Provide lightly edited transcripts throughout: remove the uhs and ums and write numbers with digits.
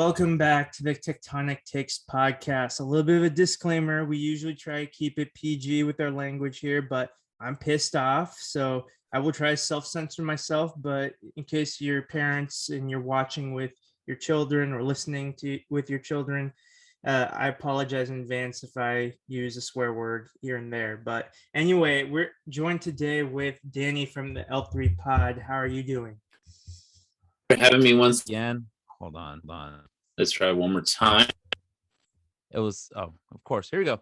Welcome back to the Tectonic Takes podcast. A little bit of a disclaimer. We usually try to keep it PG with our language here, but I'm pissed off. So I will try to self-censor myself. But in case you're parents and you're watching with your children or listening to with your children, I apologize in advance if I use a swear word here and there. But anyway, we're joined today with Danny from the L3 pod. How are you doing? For having me once again. Hold on. Let's try one more time. It was, of course. Here we go.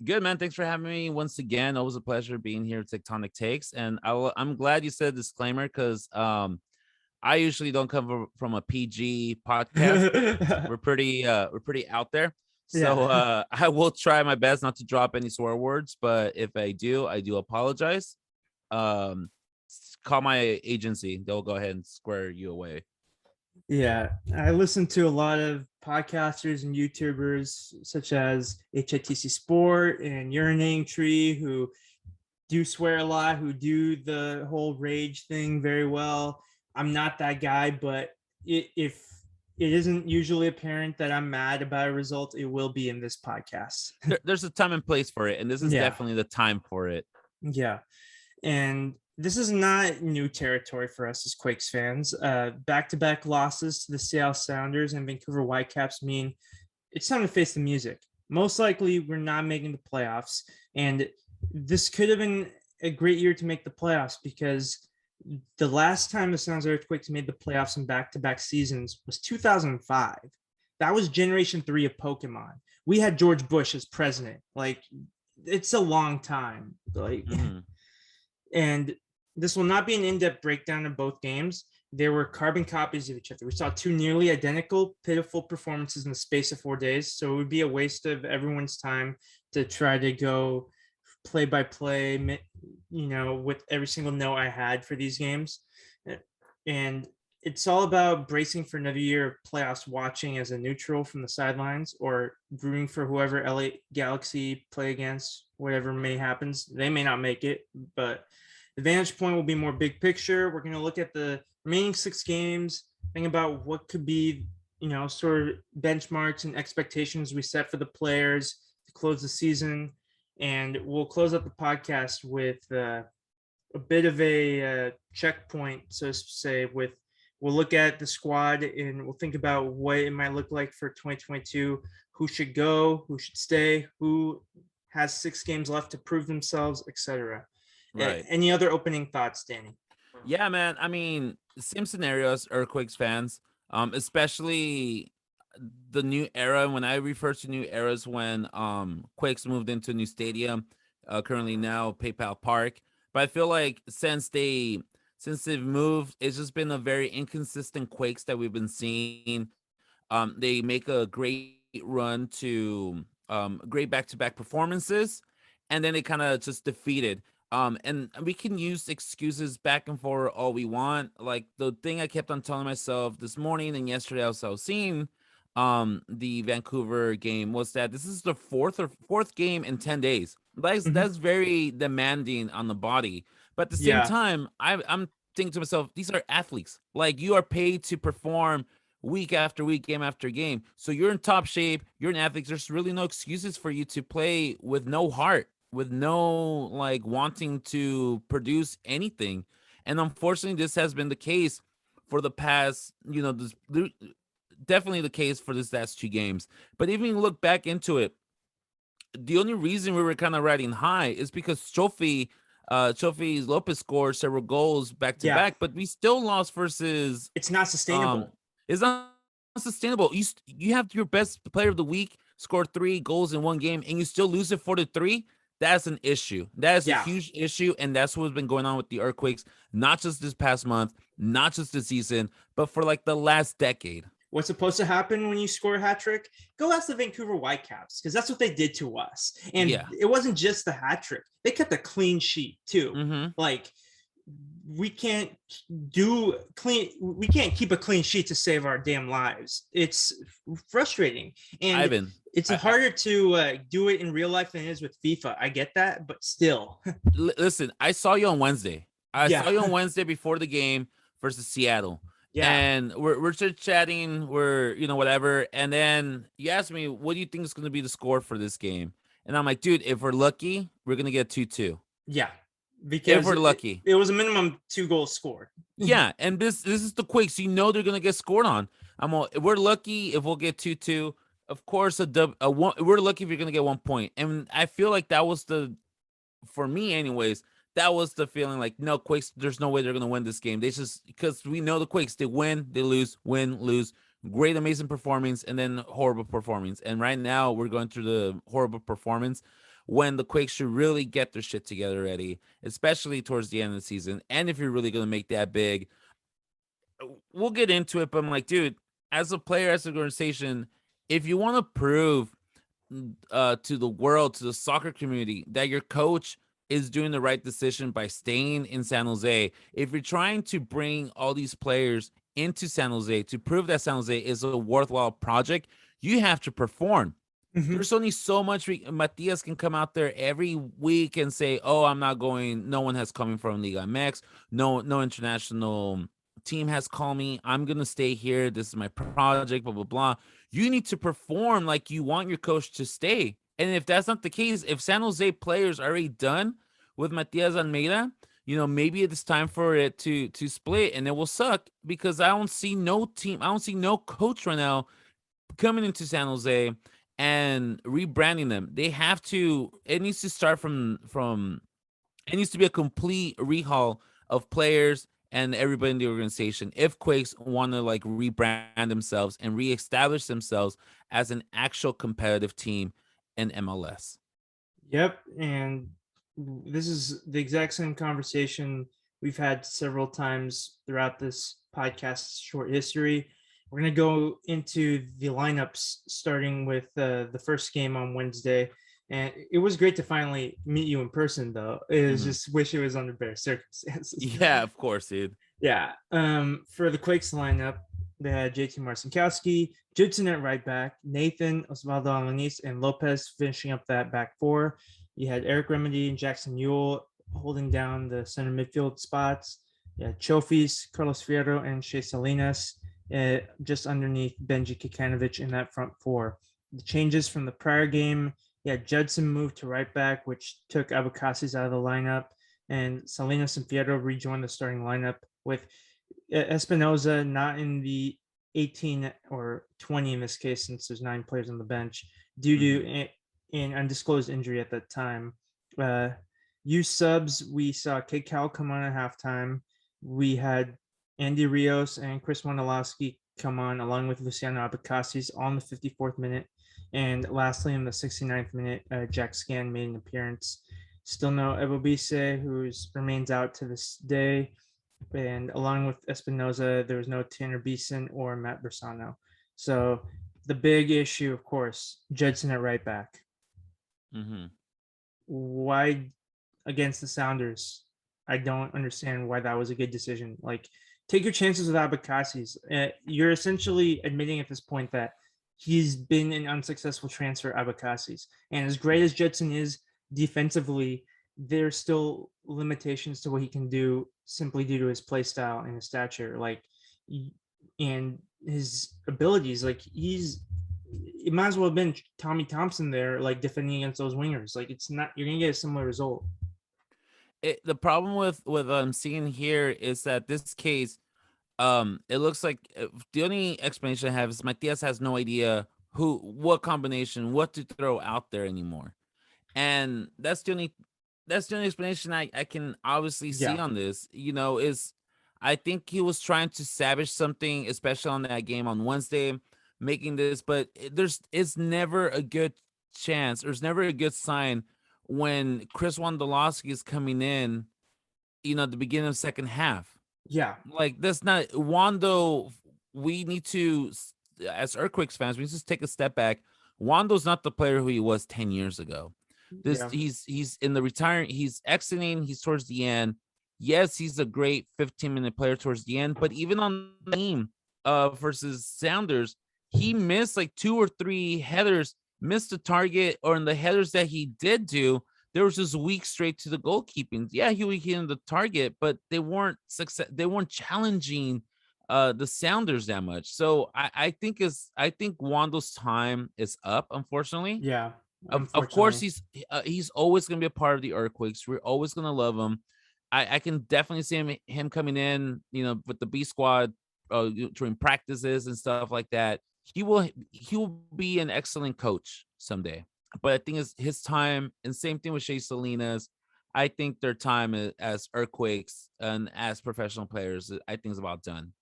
Good, man. Thanks for having me once again. Always a pleasure being here at Tectonic Takes. And I'm glad you said disclaimer because I usually don't come from a PG podcast. we're pretty out there. So I will try my best not to drop any swear words, but if I do apologize. Call my agency. They'll go ahead and square you away. Yeah, I listen to a lot of podcasters and YouTubers such as HITC Sport and Urinating Tree who do swear a lot, who do the whole rage thing very well. I'm not that guy, but if it isn't usually apparent that I'm mad about a result, it will be in this podcast. There's a time and place for it, and this is definitely the time for it. Yeah, and this is not new territory for us as Quakes fans. Back-to-back losses to the Seattle Sounders and Vancouver Whitecaps mean it's time to face the music. Most likely, we're not making the playoffs, and this could have been a great year to make the playoffs because the last time the Sounds Earthquakes made the playoffs in back-to-back seasons was 2005. That was Generation 3 of Pokemon. We had George Bush as president. Like, it's a long time. Like, and this will not be an in-depth breakdown of both games. They were carbon copies of each other. We saw two nearly identical, pitiful performances in the space of 4 days. So it would be a waste of everyone's time to try to go play by play, with every single note I had for these games. And it's all about bracing for another year of playoffs, watching as a neutral from the sidelines or rooting for whoever LA Galaxy play against, whatever may happen. They may not make it, but the vantage point will be more big picture. We're going to look at the remaining 6 games, think about what could be, sort of benchmarks and expectations we set for the players to close the season. And we'll close up the podcast with a bit of a checkpoint, so to say, we'll look at the squad and we'll think about what it might look like for 2022, who should go, who should stay, who has 6 games left to prove themselves, etc. Right. Any other opening thoughts, Danny? Yeah, man. I mean, same scenarios, Earthquakes fans, especially the new era. When I refer to new eras, when Quakes moved into a new stadium, currently now PayPal Park. But I feel like since they've moved, it's just been a very inconsistent Quakes that we've been seeing. They make a great run to great back-to-back performances, and then they kind of just defeated. And we can use excuses back and forth all we want. Like the thing I kept on telling myself this morning and yesterday I was seeing the Vancouver game was that this is the fourth game in 10 days. That's very demanding on the body. But at the same time, I'm thinking to myself, these are athletes. Like, you are paid to perform week after week, game after game. So you're in top shape. You're an athlete. There's really no excuses for you to play with no heart, with no wanting to produce anything. And unfortunately, this has been the case for the past, definitely the case for this last 2 games. But even you look back into it, the only reason we were kind of riding high is because Trophy Lopez scored several goals back to back, but we still lost versus. It's not sustainable. It's not sustainable. You have your best player of the week score 3 goals in one game, and you still lose it 4-3. That's an issue. That is a huge issue, and that's what's been going on with the Earthquakes, not just this past month, not just this season, but for the last decade. What's supposed to happen when you score a hat trick? Go ask the Vancouver Whitecaps, because that's what they did to us. And it wasn't just the hat trick. They kept a clean sheet too. We can't keep a clean sheet to save our damn lives. It's frustrating. And Ivan, it's harder to do it in real life than it is with FIFA. I get that, but still. Listen, I saw you on Wednesday. I saw you on Wednesday before the game versus Seattle. Yeah. And we're chit chatting, we're whatever, and then you ask me, what do you think is going to be the score for this game? And I'm like, dude, if we're lucky, we're going to get 2-2. Yeah. If Because we're lucky. it was a minimum 2 goals scored. Yeah, and this is the Quakes. They're going to get scored on. If we're lucky if we'll get 2-2. Of course, we're lucky if you're going to get 1 point. And I feel like that was for me anyways, that was the feeling like, no, Quakes, there's no way they're going to win this game. They just, because we know the Quakes, they win, they lose, win, lose. Great, amazing performance, and then horrible performance. And right now we're going through the horrible performance when the Quakes should really get their shit together already, especially towards the end of the season. And if you're really going to make that big, we'll get into it. But I'm like, dude, as a player, as an organization, if you want to prove to the world, to the soccer community, that your coach is doing the right decision by staying in San Jose, if you're trying to bring all these players into San Jose to prove that San Jose is a worthwhile project, you have to perform. There's only so much Matias can come out there every week and say, oh, I'm not going, no one has coming from Liga MX, no international team has called me, I'm gonna stay here, this is my project, blah blah blah. You need to perform like you want your coach to stay. And if that's not the case, if San Jose players are already done with Matias Almeida, maybe it's time for it to split, and it will suck because I don't see no team, I don't see no coach right now coming into San Jose and rebranding them. They have to, it needs to start from it needs to be a complete rehaul of players and everybody in the organization if Quakes want to like rebrand themselves and reestablish themselves as an actual competitive team in MLS. Yep, and this is the exact same conversation we've had several times throughout this podcast's short history. We're going to go into the lineups starting with the first game on Wednesday. And it was great to finally meet you in person, though. It was just wish it was under better circumstances. Yeah, of course, dude. Yeah. For the Quakes lineup, they had JT Marcinkowski, Judson at right back, Nathan, Osvaldo Alanis, and Lopez finishing up that back four. You had Eric Remedy and Jackson Yule holding down the center midfield spots. You had Chofis, Carlos Fierro, and Shea Salinas just underneath Benji Kikanovic in that front four. The changes from the prior game, Judson moved to right back, which took Abukasi's out of the lineup, and Salinas and Fierro rejoined the starting lineup with Espinoza not in the 18 or 20 in this case, since there's 9 players on the bench due to an undisclosed injury at that time. Subs, we saw Kate Cowell come on at halftime. We had Andy Rios and Chris Wondolowski come on along with Luciano Abukasi's on the 54th minute. And lastly, in the 69th minute, Jack Scan made an appearance. Still no Ebobise, who remains out to this day. And along with Espinoza, there was no Tanner Beeson or Matt Bersano. So the big issue, of course, Judson at right back. Why against the Sounders? I don't understand why that was a good decision. Like, take your chances with Abukasi's. You're essentially admitting at this point that he's been an unsuccessful transfer, Abukasi's. And as great as Judson is defensively, there's still limitations to what he can do simply due to his play style and his stature, and his abilities. Like, it might as well have been Tommy Thompson there, like defending against those wingers. Like, it's not, you're gonna get a similar result. The problem with I'm seeing here is that this case, it looks like the only explanation I have is Matias has no idea what combination, what to throw out there anymore, and that's the only explanation I can obviously see on this. Is I think he was trying to savage something, especially on that game on Wednesday, making this, but it's never a good chance. There's never a good sign when Chris Wondolowski is coming in, at the beginning of the second half. Yeah. Like, that's not Wando. We need to, as Earthquakes fans, we need to take a step back. Wando's not the player who he was 10 years ago. He's in the retirement, he's exiting, he's towards the end. Yes, he's a great 15-minute player towards the end, but even on the team versus Sounders, he missed like 2 or 3 headers, missed the target, or in the headers that he did do, there was just weak straight to the goalkeeping. Yeah, he was hitting the target, but they weren't challenging the Sounders that much. So I think Wando's time is up, unfortunately. Yeah, Of course, unfortunately. he's always gonna be a part of the Earthquakes. We're always gonna love him. I can definitely see him coming in, with the B squad during practices and stuff like that. He will be an excellent coach someday. But I think it's his time, and same thing with Shea Salinas. I think their time as Earthquakes and as professional players, I think is about done.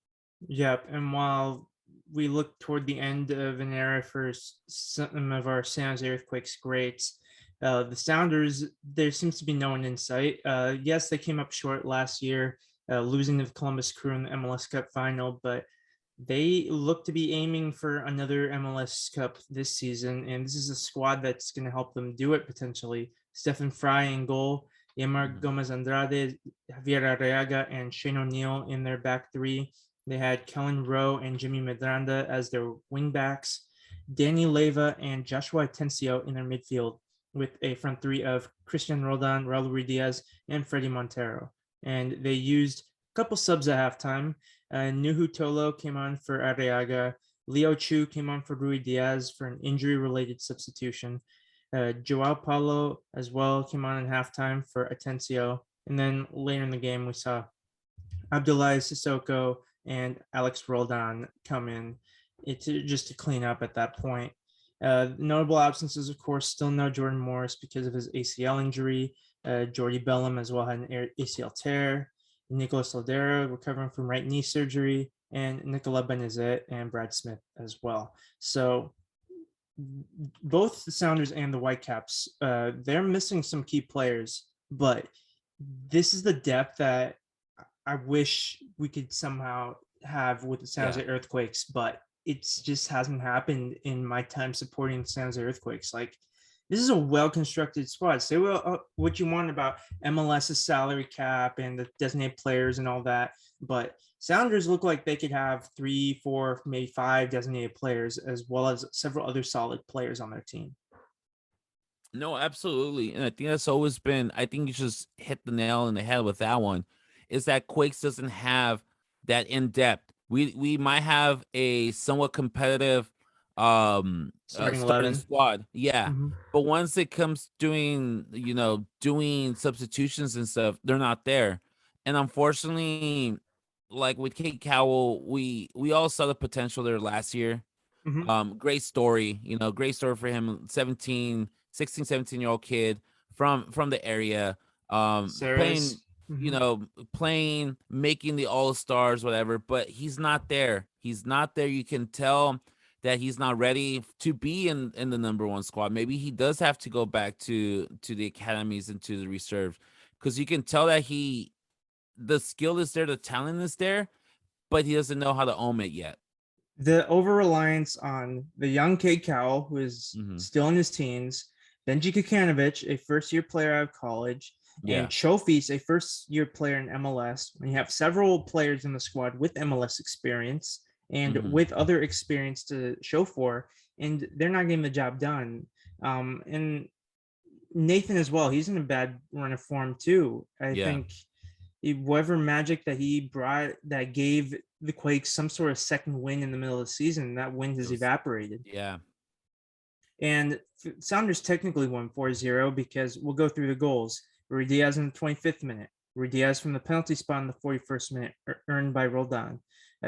Yep. And while we look toward the end of an era for some of our San Jose Earthquakes greats, the Sounders, there seems to be no one in sight. Yes, they came up short last year, losing to the Columbus Crew in the MLS Cup final, but they look to be aiming for another MLS Cup this season, and this is a squad that's going to help them do it potentially. Stephen Fry in goal, Yamar Gomez Andrade, Javier Arriaga, and Shane O'Neill in their back three. They had Kellen Rowe and Jimmy Medranda as their wingbacks, Danny Leyva and Joshua Atencio in their midfield, with a front three of Christian Roldan, Raul Ruiz, and Freddie Montero. And they used a couple subs at halftime. Nuhu Tolo came on for Arriaga. Leo Chu came on for Rui Diaz for an injury-related substitution. Joao Paulo as well came on in halftime for Atencio. And then later in the game, we saw Abdoulaye Sissoko and Alex Roldan come in just to clean up at that point. Notable absences, of course, still no Jordan Morris because of his ACL injury. Jordy Bellum as well had an ACL tear. Nicolas Ladera recovering from right knee surgery, and Nicola Benezet and Brad Smith as well. So both the Sounders and the Whitecaps, they're missing some key players, but this is the depth that I wish we could somehow have with the San Jose Earthquakes, but it just hasn't happened in my time supporting the San Jose Earthquakes. Like, this is a well-constructed squad. Say what you want about MLS's salary cap and the designated players and all that, but Sounders look like they could have 3, 4, maybe 5 designated players, as well as several other solid players on their team. No, absolutely. And I think that's always been, I think you just hit the nail on the head with that one, is that Quakes doesn't have that in depth. We might have a somewhat competitive Starting starting 11. squad. Yeah. Mm-hmm. But once it comes doing substitutions and stuff, they're not there. And unfortunately, like with Kate Cowell, we all saw the potential there last year. Mm-hmm. Great story, great story for him. 16, 17-year-old kid from the area, playing, Mm-hmm. playing, making the all-stars, whatever, but he's not there. He's not there. You can tell that he's not ready to be in the number one squad. Maybe he does have to go back to the academies and to the reserves, because you can tell that the skill is there, the talent is there, but he doesn't know how to own it yet. The over-reliance on the young Cade Cowell, who is Mhm. still in his teens, Benji Kakanovich, a first-year player out of college, Yeah. and Chofis, a first-year player in MLS. When you have several players in the squad with MLS experience and Mhm. with other experience to show for, and they're not getting the job done. And Nathan as well, he's in a bad run of form too. I Yeah. think whatever magic that he brought that gave the Quakes some sort of second win in the middle of the season, that win has evaporated. Yeah. And Sounders technically won 4-0 because we'll go through the goals. Rui Diaz in the 25th minute. Rui Diaz from the penalty spot in the 41st minute, earned by Roldan.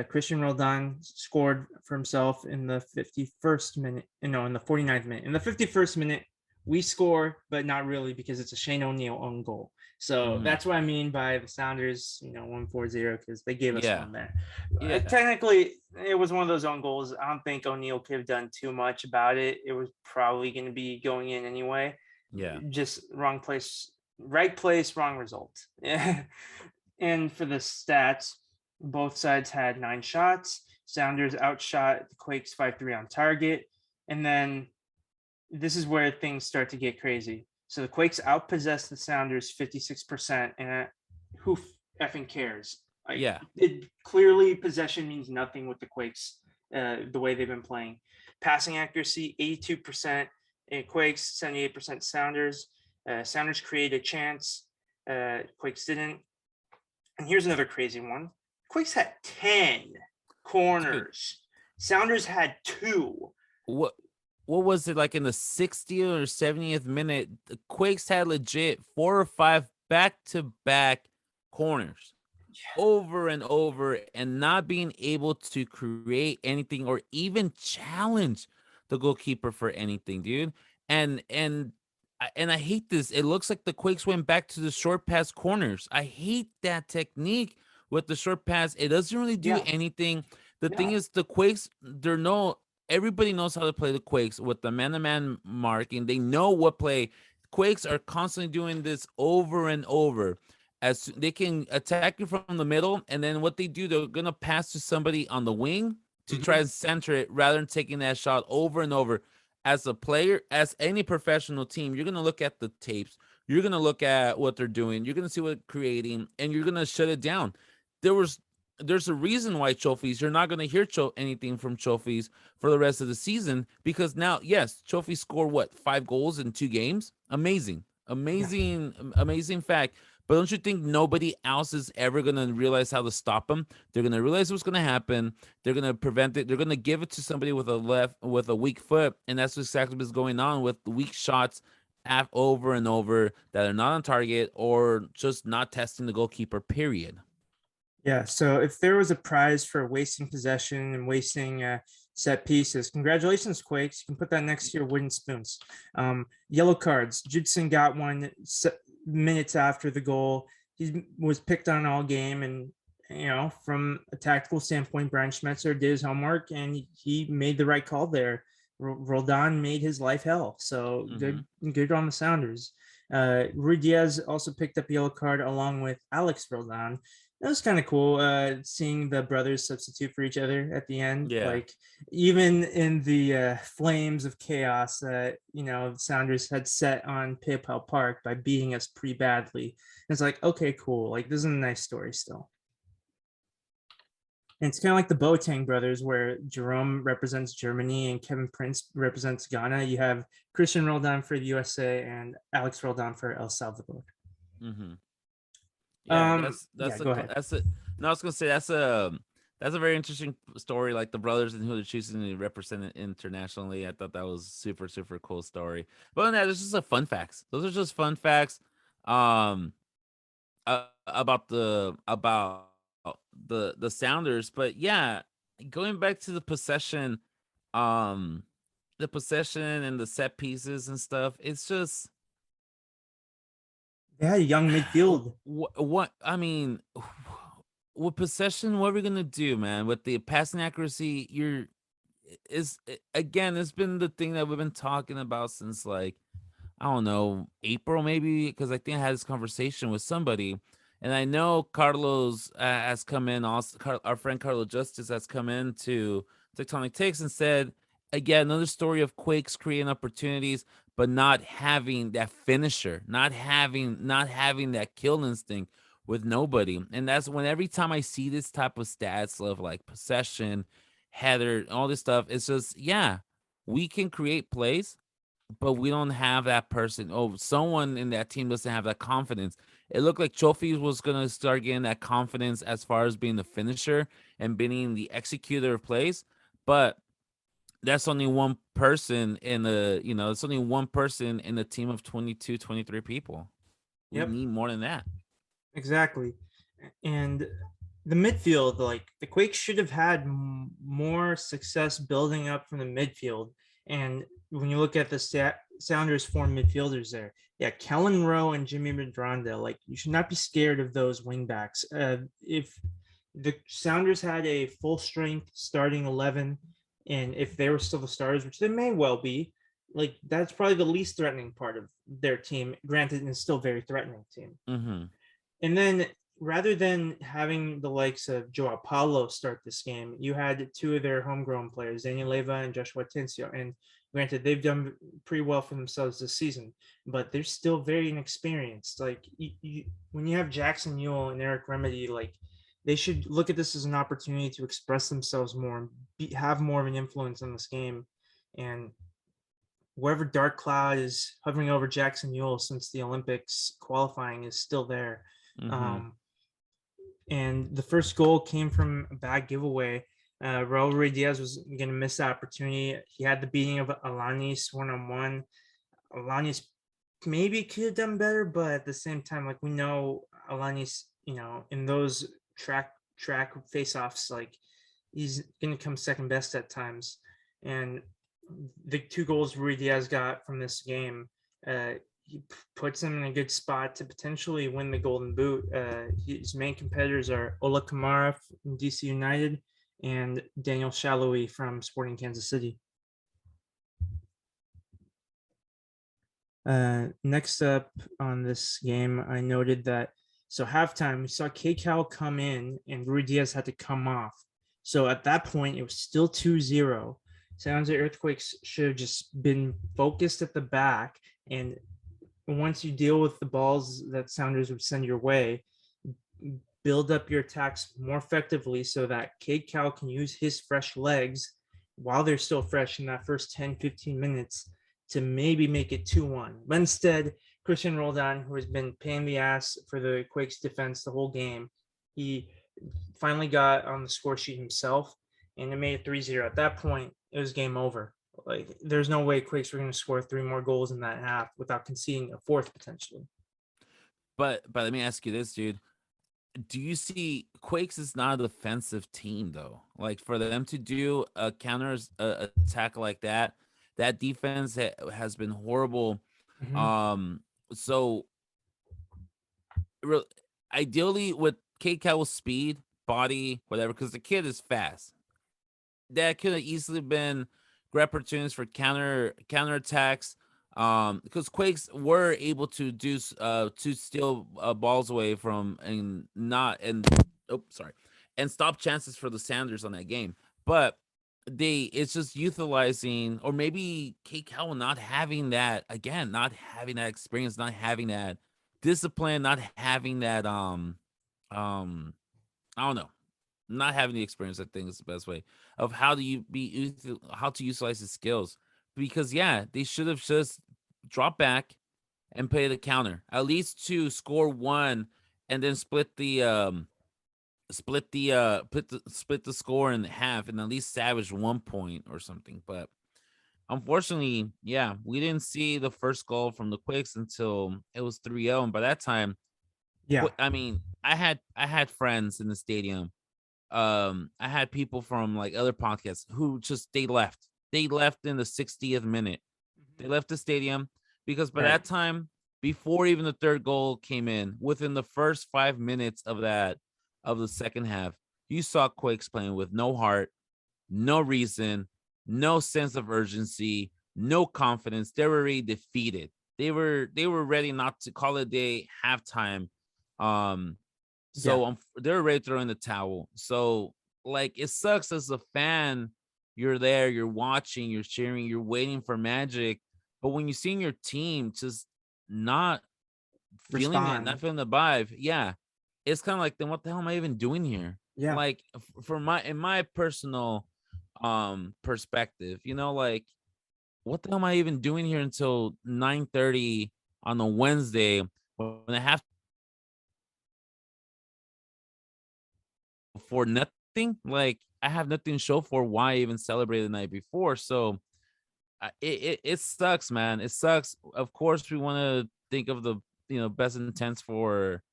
Christian Roldan scored for himself in the 51st minute. No, in the 49th minute. In the 51st minute, we score, but not really, because it's a Shane O'Neill own goal. So that's what I mean by the Sounders, won 4-0, because they gave us one there. Yeah. Technically, it was one of those own goals. I don't think O'Neill could have done too much about it. It was probably going to be going in anyway. Yeah. Just wrong place, wrong result. Yeah. And for the stats, both sides had 9 shots. Sounders outshot the Quakes 5-3 on target. And then this is where things start to get crazy. So the Quakes outpossessed the Sounders 56%, and who effing cares? It clearly, possession means nothing with the Quakes, the way they've been playing. Passing accuracy, 82% Quakes, 78% Sounders. Sounders created a chance. Quakes didn't. And here's another crazy one. Quakes had 10 corners. Sounders had 2. What was it like in the 60th or 70th minute? The Quakes had legit 4 or 5 back-to-back corners over and over, and not being able to create anything or even challenge the goalkeeper for anything, dude. And I hate this. It looks like the Quakes went back to the short pass corners. I hate that technique with the short pass. It doesn't really do anything. The thing is, the Quakes, everybody knows how to play the Quakes with the man-to-man marking. They know what play. Quakes are constantly doing this over and over. As they can attack you from the middle, and then what they do, they're gonna pass to somebody on the wing to try and center it rather than taking that shot over and over. As a player, as any professional team, you're gonna look at the tapes, you're gonna look at what they're doing, you're gonna see what they're creating, and you're gonna shut it down. There's a reason why Trophies, you're not gonna hear anything from Trophies for the rest of the season, because now, yes, Trophies scored what, 5 goals in 2 games? Amazing fact. But don't you think nobody else is ever going to realize how to stop them? They're going to realize what's going to happen. They're going to prevent it. They're going to give it to somebody with a weak foot. And that's exactly what's going on with weak shots over and over that are not on target or just not testing the goalkeeper, period. Yeah, so if there was a prize for wasting possession and wasting set pieces, congratulations, Quakes. You can put that next to your wooden spoons. Yellow cards. Judson got one minutes after the goal. He was picked on all game, and from a tactical standpoint, Brian Schmetzer did his homework and he made the right call there. Roldan made his life hell, so good on the Sounders. Rui Diaz also picked up a yellow card along with Alex Roldan. That was kind of cool, seeing the brothers substitute for each other at the end. Yeah. Like, even in the flames of chaos that the Sounders had set on PayPal Park by beating us pretty badly, it's like, okay, cool. Like, this is a nice story still. And it's kind of like the Boateng brothers, where Jerome represents Germany and Kevin Prince represents Ghana. You have Christian Roldan for the USA and Alex Roldan for El Salvador. Yeah, go ahead. No, I was gonna say that's a very interesting story, like the brothers and who they're choosing to represent it internationally. I thought that was super, super cool story. But yeah, this is a fun facts. Those are just fun facts about the Sounders. But yeah, going back to the possession and the set pieces and stuff, it's just young midfield. What I mean, with possession, what are we gonna do, man? With the passing accuracy, it's been the thing that we've been talking about since, like, I don't know, April maybe, because I think I had this conversation with somebody, and I know Carlos has come in. Also, our friend Carlos Justice has come in to Tectonic Takes and said, again, another story of Quakes creating opportunities, but not having that finisher, not having that kill instinct with nobody. And that's when every time I see this type of stats of like possession, header, all this stuff, it's just, yeah, we can create plays, but we don't have that person. Someone in that team doesn't have that confidence. It looked like Trophies was going to start getting that confidence as far as being the finisher and being the executor of plays, but that's only one person it's only one person in a team of 22, 23 people. We need more than that. Exactly. And the midfield, like, the Quakes should have had more success building up from the midfield. And when you look at the Sounders form midfielders there, Kellen Rowe and Jimmy Medranda, like, you should not be scared of those wingbacks. If the Sounders had a full strength starting 11, and if they were still the starters, which they may well be, like, that's probably the least threatening part of their team. Granted, it's still a very threatening team. And then, rather than having the likes of Joao Paulo start this game, you had 2 of their homegrown players, Daniel Leva and Joshua Tencio. And granted, they've done pretty well for themselves this season, but they're still very inexperienced. Like, when you have Jackson Newell and Eric Remedy, like, they should look at this as an opportunity to express themselves more and have more of an influence on this game. And wherever dark cloud is hovering over Jackson Newell since the Olympics qualifying is still there. and the first goal came from a bad giveaway. Raul Ruiz was going to miss that opportunity. He had the beating of Alanis one-on-one. Alanis maybe could have done better, but at the same time, like we know Alanis, in those track face-offs, like he's going to come second best at times. And the 2 goals Ruiz Diaz got from this game, he puts him in a good spot to potentially win the Golden Boot. His main competitors are Ola Kamara from DC United and Daniel Shalhoub from Sporting Kansas City. Next up on this game, I noted that halftime, we saw K-Cal come in and Ruiz Diaz had to come off. So at that point, it was still 2-0. San Jose Earthquakes should have just been focused at the back. And once you deal with the balls that Sounders would send your way, build up your attacks more effectively so that K-Cal can use his fresh legs while they're still fresh in that first 10-15 minutes to maybe make it 2-1. But instead, Christian Roldan, who has been paying the ass for the Quakes defense the whole game, he finally got on the score sheet himself, and it made it 3-0. At that point, it was game over. Like, there's no way Quakes were going to score 3 more goals in that half without conceding a fourth potentially. But let me ask you this, dude. Do you see Quakes is not a defensive team though? Like for them to do a counter attack like that defense has been horrible. Mm-hmm. So ideally with K-Cal's speed, body, whatever, because the kid is fast. That could have easily been great opportunities for counter attacks. Because Quakes were able to do to steal balls away from and stop chances for the Sounders on that game. But it's just utilizing, or maybe K-Cal not having that again, not having that experience, not having that discipline, not having that I don't know, not having the experience. I think is the best way of how to utilize his skills. Because they should have just dropped back and play the counter, at least to score one, and then split the score in half, and at least salvage 1 point or something. But unfortunately, we didn't see the first goal from the Quakes until it was 3-0, and by that time, I mean, I had friends in the stadium. I had people from like other podcasts who just they left in the 60th minute. They left the stadium because by that time, before even the third goal came in, within the first 5 minutes of the second half, you saw Quakes playing with no heart, no reason, no sense of urgency, no confidence. They were already defeated. They were ready not to call it a day halftime. So they're ready to throw in the towel. So like it sucks as a fan. You're there, you're watching, you're cheering, you're waiting for magic. But when you see your team just not feeling it, not feeling the vibe, it's kind of like, then what the hell am I even doing here? Like in my personal perspective, like what the hell am I even doing here until 9:30 on a Wednesday when I have for nothing? Like I have nothing to show for why I even celebrate the night before. So it sucks, man. It sucks. Of course, we want to think of the best intents for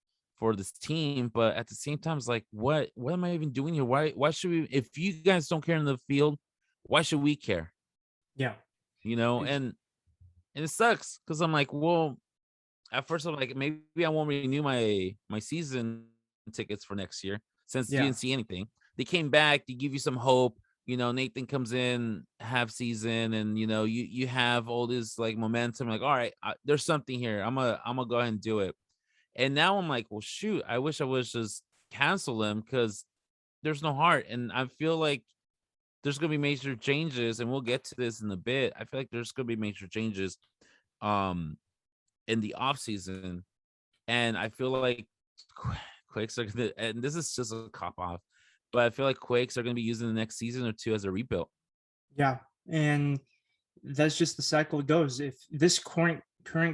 this team, but at the same time, it's like, what am I even doing here? Why should we? If you guys don't care in the field, why should we care? And it sucks because I'm like, well, at first I'm like, maybe I won't renew my season tickets for next year since you didn't see anything. They came back to give you some hope. Nathan comes in half season, and you have all this like momentum. Like, all right, there's something here. I'm gonna go ahead and do it. And now I'm like, well, shoot, I wish I was just cancel them because there's no heart. And I feel like there's gonna be major changes, and we'll get to this in a bit. I feel like there's gonna be major changes, in the off season, and I feel like Quakes are gonna. And this is just a cop off. But I feel like Quakes are going to be using the next season or two as a rebuild. Yeah, and that's just the cycle it goes. If this current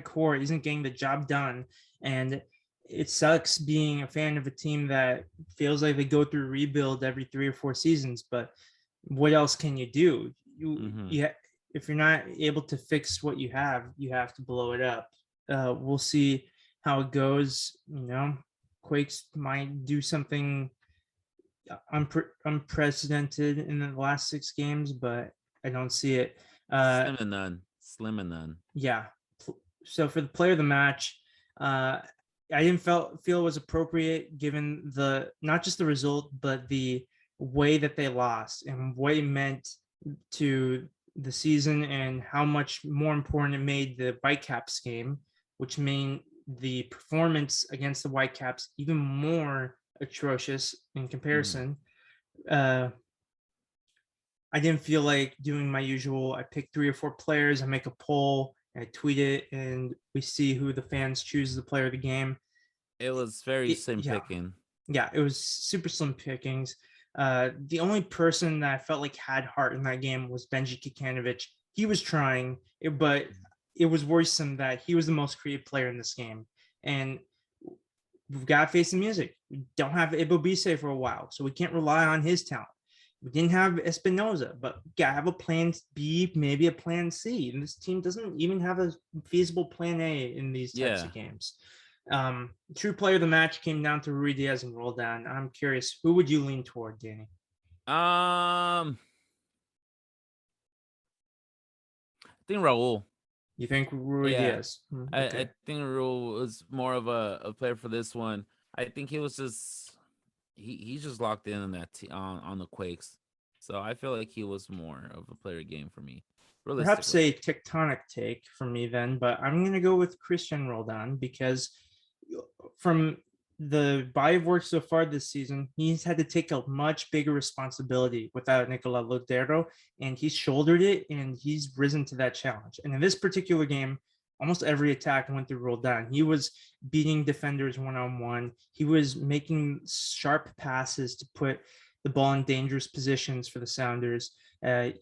core isn't getting the job done, and it sucks being a fan of a team that feels like they go through rebuild every 3 or 4 seasons, but what else can you do? If you're not able to fix what you have to blow it up. We'll see how it goes. Quakes might do something unprecedented in the last 6 games, but I don't see it. Slim and none. Yeah. So for the player of the match, I didn't feel it was appropriate given not just the result, but the way that they lost and what it meant to the season and how much more important it made the Whitecaps game, which made the performance against the Whitecaps even more atrocious in comparison. I didn't feel like doing my usual. I pick 3 or 4 players, I make a poll, I tweet it, and we see who the fans choose the player of the game. It was very slim picking. Yeah, it was super slim pickings. The only person that I felt like had heart in that game was Benji Kikanovic. He was trying, but it was worrisome that he was the most creative player in this game. And we've got to face the music. We don't have Ibo Bise for a while, so we can't rely on his talent. We didn't have Espinoza, but we got to have a plan B, maybe a plan C. And this team doesn't even have a feasible plan A in these types of games. True player of the match came down to Ruidíaz and Roldan. I'm curious, who would you lean toward, Danny? I think Raul. You think Ruidíaz? Yeah. I think Raul was more of a player for this one. I think he was just he's just locked in on that on the Quakes, so I feel like he was more of a player game for me. Perhaps a tectonic take for me then, but I'm going to go with Christian Roldan because from the body of work so far this season, he's had to take a much bigger responsibility without Nicola Lodero, and he's shouldered it and he's risen to that challenge. And in this particular game, almost every attack went through Roldan. He was beating defenders one-on-one. He was making sharp passes to put the ball in dangerous positions for the Sounders.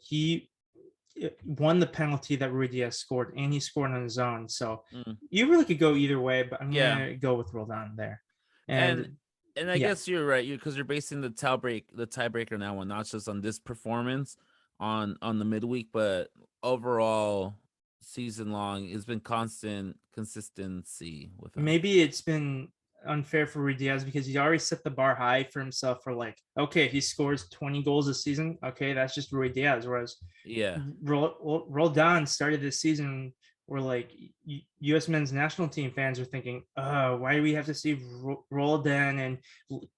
He won the penalty that Ruidíaz scored, and he scored on his own. So you really could go either way, but I'm going to go with Roldan there. And I guess you're right, because you're basing the tiebreaker on that one, not just on this performance on the midweek, but overall season long. It's been consistency with him. Maybe it's been unfair for Ruidíaz because he already set the bar high for himself for like, okay, he scores 20 goals a season. Okay, that's just Ruidíaz. Whereas Roldan started this season where like U.S. men's national team fans are thinking, why do we have to see Roldan and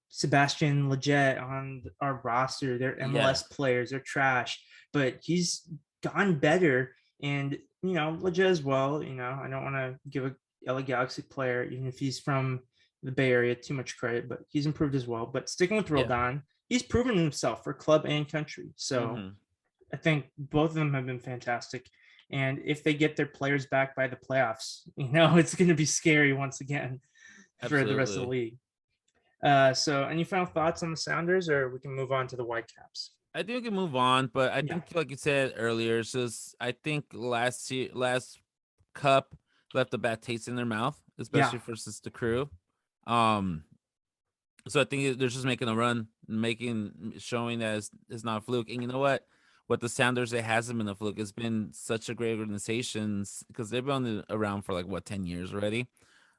Sebastian Lletget on our roster? They're MLS players. They're trash. But he's gotten better. And, Lletget as well. I don't want to give a LA Galaxy player, even if he's from the Bay Area, too much credit, but he's improved as well. But sticking with Roldan, he's proven himself for club and country. So I think both of them have been fantastic. And if they get their players back by the playoffs, it's going to be scary once again for the rest of the league. So any final thoughts on the Sounders, or we can move on to the Whitecaps? I think we can move on, but I think, like you said earlier, it's just I think last cup left a bad taste in their mouth, especially versus the Crew. So I think they're just making a run, showing that it's not a fluke. And you know what? What the Sounders, it hasn't been a fluke. It's been such a great organization because they've been around for 10 years already,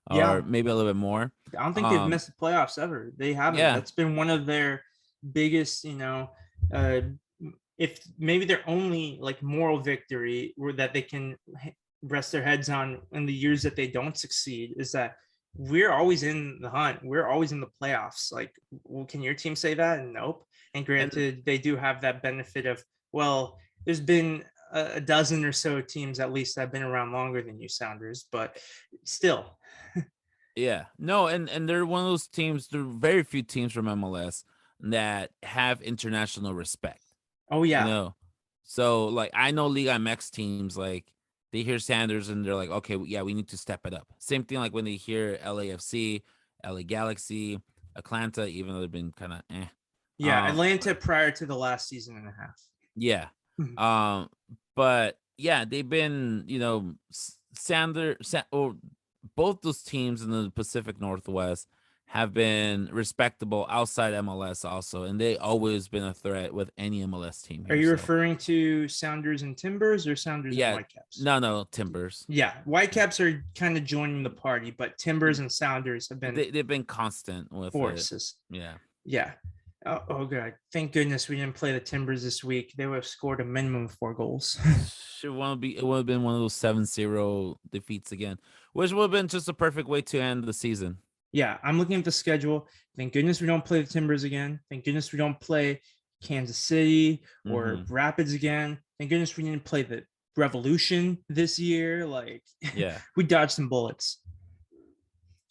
or maybe a little bit more. I don't think they've missed the playoffs ever. They haven't. That's been one of their biggest, if maybe their only moral victory or that they can rest their heads on in the years that they don't succeed is that we're always in the hunt. We're always in the playoffs. Can your team say that? Nope. And granted, they do have that benefit of, there's been a dozen or so teams at least that have been around longer than you Sounders, but still. No, and they're one of those teams, there are very few teams from MLS that have international respect. Oh, yeah. So, I know Liga MX teams, they hear Sounders and they're like, okay, we need to step it up. Same thing when they hear LAFC, LA Galaxy, Atlanta, even though they've been kind of Atlanta prior to the last season and a half. But they've been, both those teams in the Pacific Northwest have been respectable outside MLS also, and they always been a threat with any MLS team Are here. you So, referring to Sounders and Timbers or Sounders and yeah, Whitecaps? no, Timbers. Yeah, Whitecaps are kind of joining the party, but Timbers and Sounders have been They've been constant with forces. it. Yeah. Yeah. Oh, God. Thank goodness we didn't play the Timbers this week. They would have scored a minimum of 4 goals. It would have been one of those 7-0 defeats again, which would have been just a perfect way to end the season. Yeah, I'm looking at the schedule. Thank goodness we don't play the Timbers again. Thank goodness we don't play Kansas City or Rapids again. Thank goodness we didn't play the Revolution this year. Like, yeah, we dodged some bullets.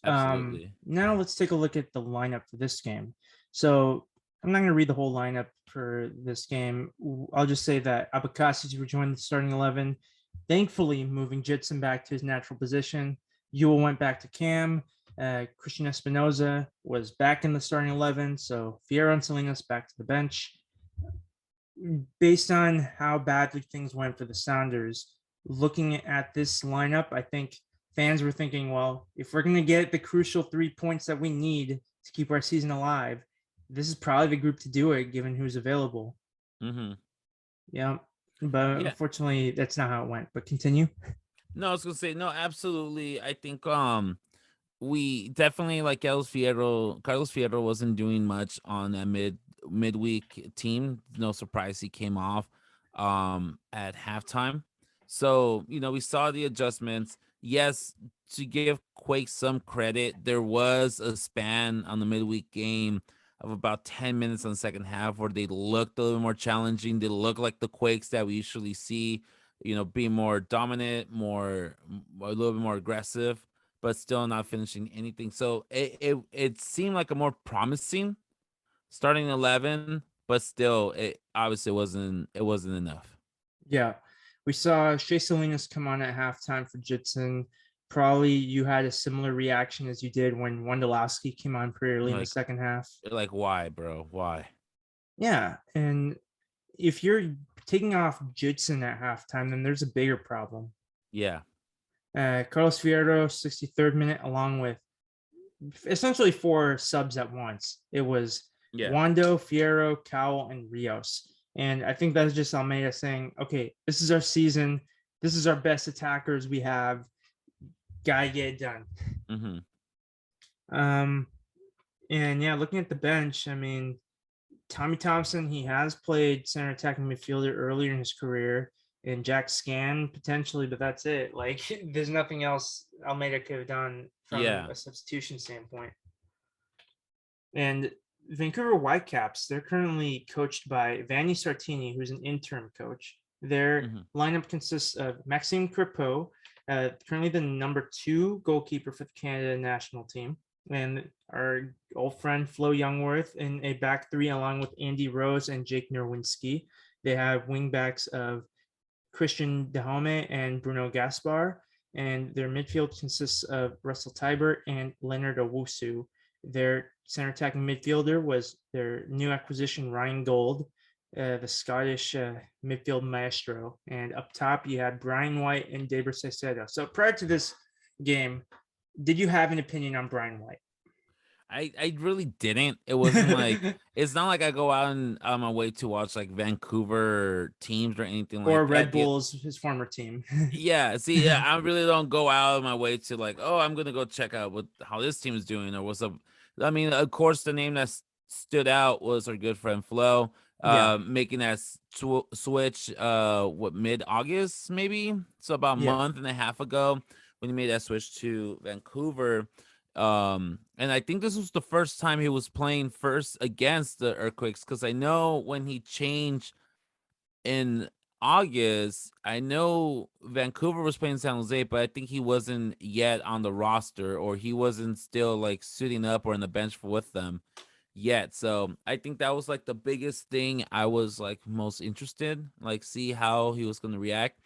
Absolutely. Now let's take a look at the lineup for this game. So I'm not going to read the whole lineup for this game. I'll just say that Abakasi's rejoined the starting 11, thankfully moving Jitson back to his natural position. Ewell went back to Cam. Christian Espinoza was back in the starting 11, so Fierro and Salinas back to the bench. Based on how badly things went for the Sounders, looking at this lineup, I think fans were thinking, well, if we're going to get the crucial 3 points that we need to keep our season alive, this is probably the group to do it, given who's available. Yeah, but unfortunately, that's not how it went. But continue. No, I was going to say, no, absolutely. I think we definitely, like Carlos Fierro wasn't doing much on a midweek team. No surprise he came off at halftime. So, we saw the adjustments. Yes, to give Quakes some credit, there was a span on the midweek game of about 10 minutes on the second half where they looked a little more challenging. They looked like the Quakes that we usually see, being more dominant, a little bit more aggressive, but still not finishing anything. So it seemed like a more promising starting 11, but still, it obviously wasn't enough. Yeah, we saw Shea Salinas come on at halftime for Jitson. Probably you had a similar reaction as you did when Wondolowski came on pretty early in the second half. Like, why, bro? Why? Yeah, and if you're taking off Jitson at halftime, then there's a bigger problem. Yeah. Carlos Fierro, 63rd minute, along with essentially 4 subs at once. It was Wando, Fierro, Cowell, and Rios. And I think that's just Almeida saying, okay, this is our season. This is our best attackers we have. Gotta get it done. And yeah, looking at the bench, I mean, Tommy Thompson, he has played center attacking midfielder earlier in his career, and Jack Scan potentially, but that's it. Like, there's nothing else Almeida could have done from a substitution standpoint. And Vancouver Whitecaps, they're currently coached by Vanni Sartini, who's an interim coach. Their lineup consists of Maxime Crepeau, currently the number 2 goalkeeper for the Canada national team, and our old friend Flo Youngworth in a back 3 along with Andy Rose and Jake Nerwinski. They have wingbacks of Christian Dahome and Bruno Gaspar, and their midfield consists of Russell Tybert and Leonard Owusu. Their center attacking midfielder was their new acquisition, Ryan Gold, the Scottish midfield maestro. And up top, you had Brian White and David Saicedo. So prior to this game, did you have an opinion on Brian White? I really didn't. It wasn't like it's not like I go out and on my way to watch like Vancouver teams or anything like that. Or Red Bulls, his former team. I really don't go out of my way to like, oh, I'm gonna go check out how this team is doing or what's up. I mean, of course, the name that stood out was our good friend Flo, making that switch mid-August maybe, so about a month and a half ago when he made that switch to Vancouver. And I think this was the first time he was playing first against the Earthquakes, because I know when he changed in August, I know Vancouver was playing San Jose, but I think he wasn't yet on the roster, or he wasn't still like suiting up or in the bench with them yet. So I think that was like the biggest thing I was like most interested, like see how he was going to react.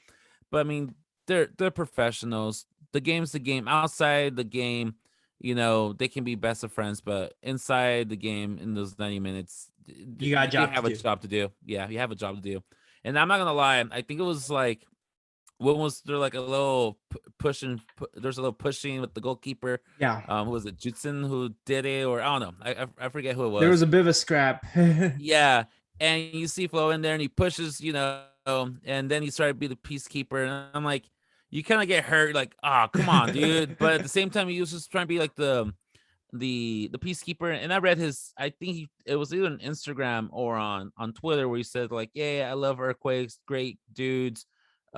But I mean, they're professionals. The game's the game. Outside the game, they can be best of friends, but inside the game in those 90 minutes, you have a job to do. Yeah, you have a job to do. And I'm not going to lie, I think it was like When was there like a little pushing? There's a little pushing with the goalkeeper. Yeah, Who was it? Jutson who did it, or I don't know. I forget who it was. there was a bit of a scrap. Yeah, and you see Flo in there, and he pushes, and then he started to be the peacekeeper, and I'm like, you kind of get hurt, like, oh, come on, dude. But at the same time, he was just trying to be like the peacekeeper. And I read I think it was either on Instagram or on Twitter where he said like, yeah, I love Earthquakes, great dudes.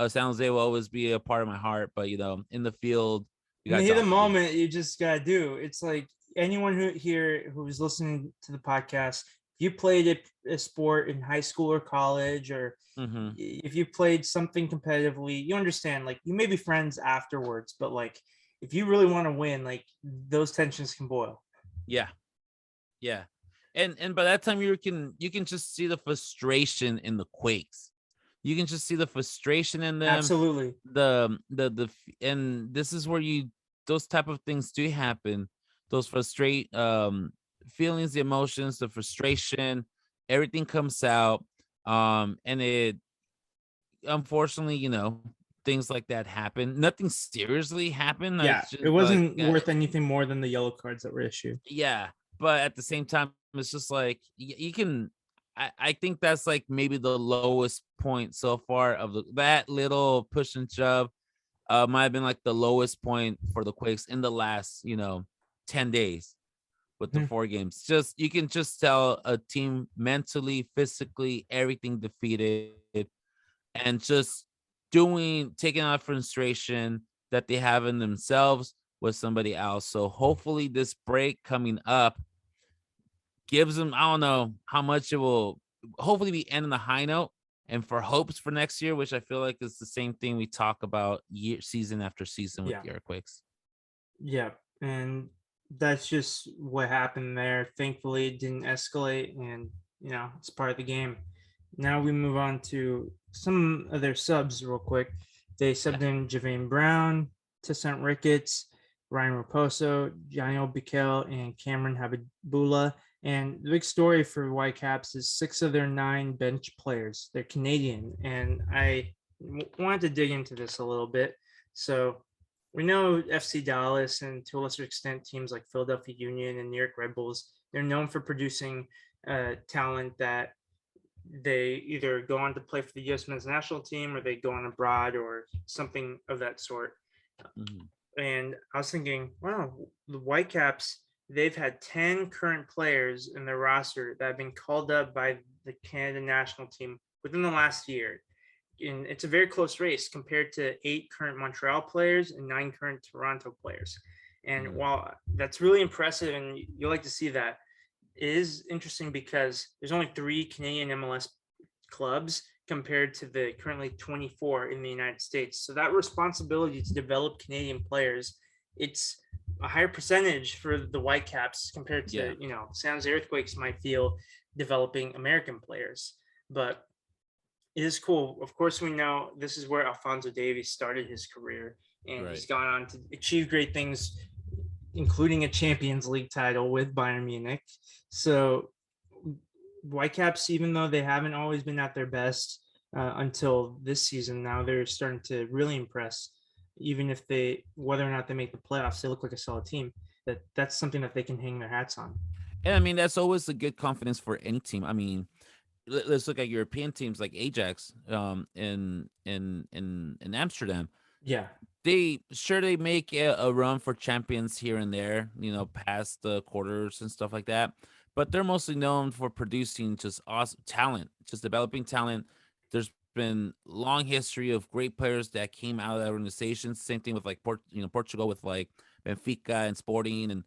San Jose will always be a part of my heart, but in the field, you In got the heat of the dog duty. moment, you just gotta do. It's like anyone who's listening to the podcast, if you played a sport in high school or college, or Mm-hmm. if you played something competitively, you understand. Like, you may be friends afterwards, but like, if you really want to win, like, those tensions can boil. Yeah, yeah, and by that time you can just see the frustration in the Quakes. You can just see the frustration in them. Absolutely. And this is where those type of things do happen. Those feelings, the emotions, the frustration, everything comes out. And it unfortunately, things like that happen. Nothing seriously happened. Yeah, It's just it wasn't like, worth anything more than the yellow cards that were issued. yeah, but at the same time, it's just like you can. I think that's like maybe the lowest point so far of that little push and shove. Might have been like the lowest point for the Quakes in the last 10 days with the 4 games. Just you can just tell a team mentally, physically, everything defeated, and just taking out frustration that they have in themselves with somebody else. So hopefully this break coming up gives them, I don't know how much it will, hopefully we end on a high note, and for hopes for next year, which I feel like is the same thing we talk about season after season with the Earthquakes. Yeah, and that's just what happened there. Thankfully, it didn't escalate, and it's part of the game. Now we move on to some of their subs real quick. They subbed in Javane Brown, Toussaint Ricketts, Ryan Raposo, Johnny Bikel, and Cameron Habibula. And the big story for Whitecaps is 6 of their 9 bench players. They're Canadian, and I wanted to dig into this a little bit. So we know FC Dallas, and to a lesser extent teams like Philadelphia Union and New York Red Bulls, they're known for producing talent that they either go on to play for the U.S. men's national team, or they go on abroad, or something of that sort. Mm-hmm. And I was thinking, wow, the Whitecaps, they've had 10 current players in their roster that have been called up by the Canada national team within the last year. And it's a very close race compared to 8 current Montreal players and 9 current Toronto players. And while that's really impressive, and you like to see that, it is interesting because there's only 3 Canadian MLS clubs compared to the currently 24 in the United States. So that responsibility to develop Canadian players, it's a higher percentage for the Whitecaps compared to, San Jose Earthquakes might feel developing American players. But it is cool. Of course, we know this is where Alphonso Davies started his career, and he's gone on to achieve great things, including a Champions League title with Bayern Munich. So Whitecaps, even though they haven't always been at their best until this season, now they're starting to really impress. Even if whether or not they make the playoffs, they look like a solid team. That's something that they can hang their hats on. And I mean, that's always a good confidence for any team. I mean, let's look at European teams like Ajax in Amsterdam. Yeah, they make a run for champions here and there, past the quarters and stuff like that. But they're mostly known for producing just awesome talent, just developing talent. There's been long history of great players that came out of that organization. Same thing with like Portugal with like Benfica and Sporting, and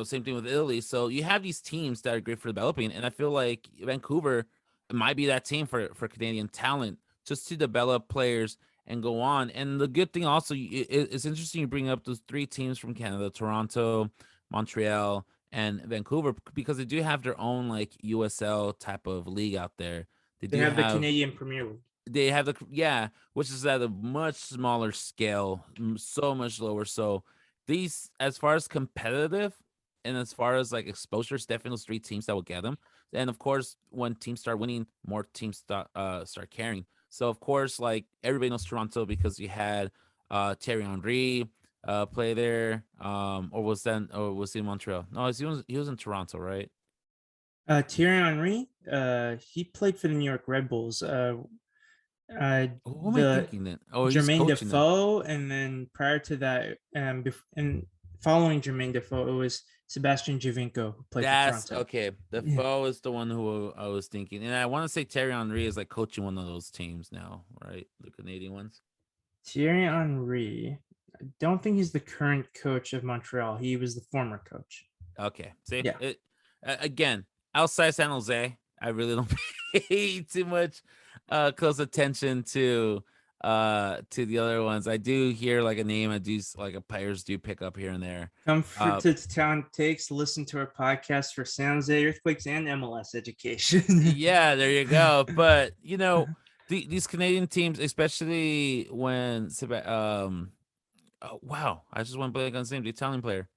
same thing with Italy. So you have these teams that are great for developing, and I feel like Vancouver might be that team for Canadian talent, just to develop players and go on. And the good thing also, it's interesting you bring up those 3 teams from Canada: Toronto, Montreal, and Vancouver, because they do have their own like USL type of league out there. They have the Canadian Premier League. They have which is at a much smaller scale, so much lower. So these, as far as competitive and as far as like exposure, it's definitely those 3 teams that will get them. And of course, when teams start winning, more teams start carrying. So of course, like everybody knows Toronto because you had Thierry Henry play there. Or was he in Montreal? No, he was in Toronto, right? Thierry Henry, he played for the New York Red Bulls. Who am I The thinking then? Oh, he's Jermaine coaching them. Defoe, and then prior to that, and following Jermaine Defoe, it was Sebastian Javinko who played for That's Toronto. okay. The Yeah. foe is the one who I was thinking, and I want to say Thierry Henry is like coaching one of those teams now, right? The Canadian ones. Thierry Henry, I don't think he's the current coach of Montreal. He was the former coach. Okay, see, Yeah. it again outside San Jose. I really don't pay too much close attention to the other ones. I do hear like a name. I do like a players do pick up here and there. Come to Tectonic Takes, listen to our podcast for San Jose Earthquakes and MLS education. Yeah, there you go. But these Canadian teams, especially when oh, wow, I just went blank on his name. The Italian player,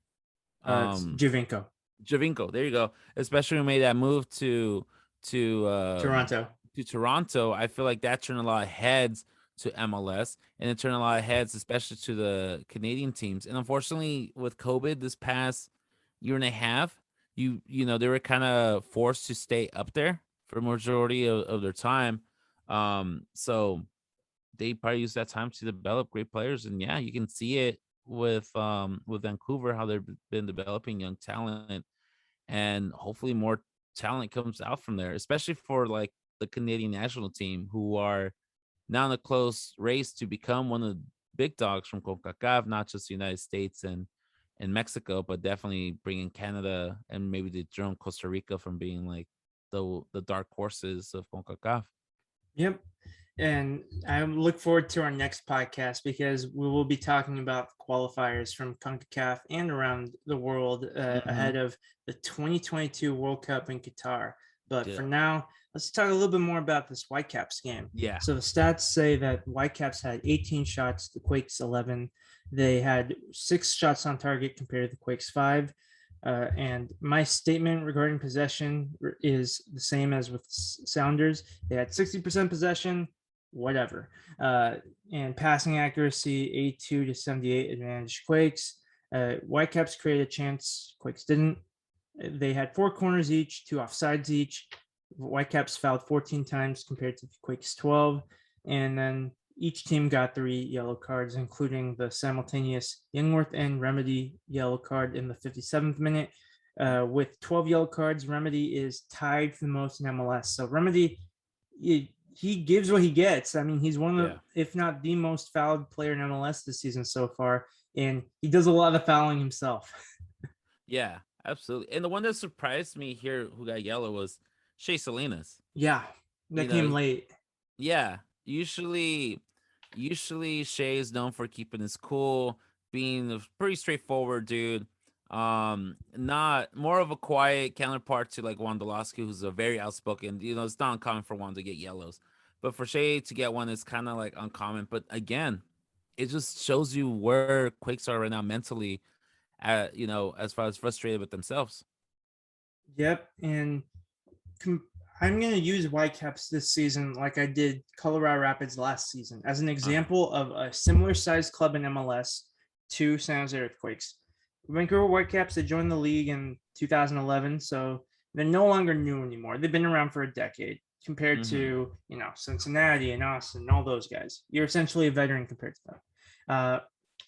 Javinko. Javinko. There you go. Especially when he made that move to Toronto. To Toronto, I feel like that turned a lot of heads to MLS, and it turned a lot of heads, especially to the Canadian teams. And unfortunately, with COVID this past year and a half, they were kind of forced to stay up there for a majority of their time. So they probably use that time to develop great players, and yeah, you can see it with Vancouver how they've been developing young talent, and hopefully more talent comes out from there, especially for like the Canadian national team, who are now in a close race to become one of the big dogs from CONCACAF, not just the United States and Mexico, but definitely bringing Canada and maybe the drone Costa Rica from being like the dark horses of CONCACAF. Yep. And I look forward to our next podcast because we will be talking about qualifiers from CONCACAF and around the world ahead of the 2022 World Cup in Qatar. But for now, let's talk a little bit more about this Whitecaps game. Yeah. So the stats say that Whitecaps had 18 shots, the Quakes 11. They had 6 shots on target compared to the Quakes 5. And my statement regarding possession is the same as with Sounders. They had 60% possession, whatever. And passing accuracy, 82 to 78 advantage Quakes. Whitecaps created a chance, Quakes didn't. They had 4 corners each, 2 offsides each. Whitecaps fouled 14 times compared to the Quakes 12. And then each team got 3 yellow cards, including the simultaneous Youngworth and Remedy yellow card in the 57th minute. With 12 yellow cards, Remedy is tied for the most in MLS. So Remedy, he gives what he gets. I mean, he's one of the, if not the most fouled player in MLS this season so far, and he does a lot of fouling himself. Yeah, absolutely. And the one that surprised me here who got yellow was Shea Salinas. Yeah, that came late. Yeah, usually Shea is known for keeping his cool, being a pretty straightforward dude. Not more of a quiet counterpart to like Wondolowski, who's a very outspoken. It's not uncommon for one to get yellows, but for Shea to get one is kind of like uncommon. But again, it just shows you where Quakes are right now mentally, as far as frustrated with themselves. Yep, and I'm going to use Whitecaps this season like I did Colorado Rapids last season as an example of a similar sized club in MLS to San Jose Earthquakes. Vancouver Whitecaps, they joined the league in 2011, so they're no longer new anymore. They've been around for a decade compared to, Cincinnati and Austin and all those guys. You're essentially a veteran compared to them.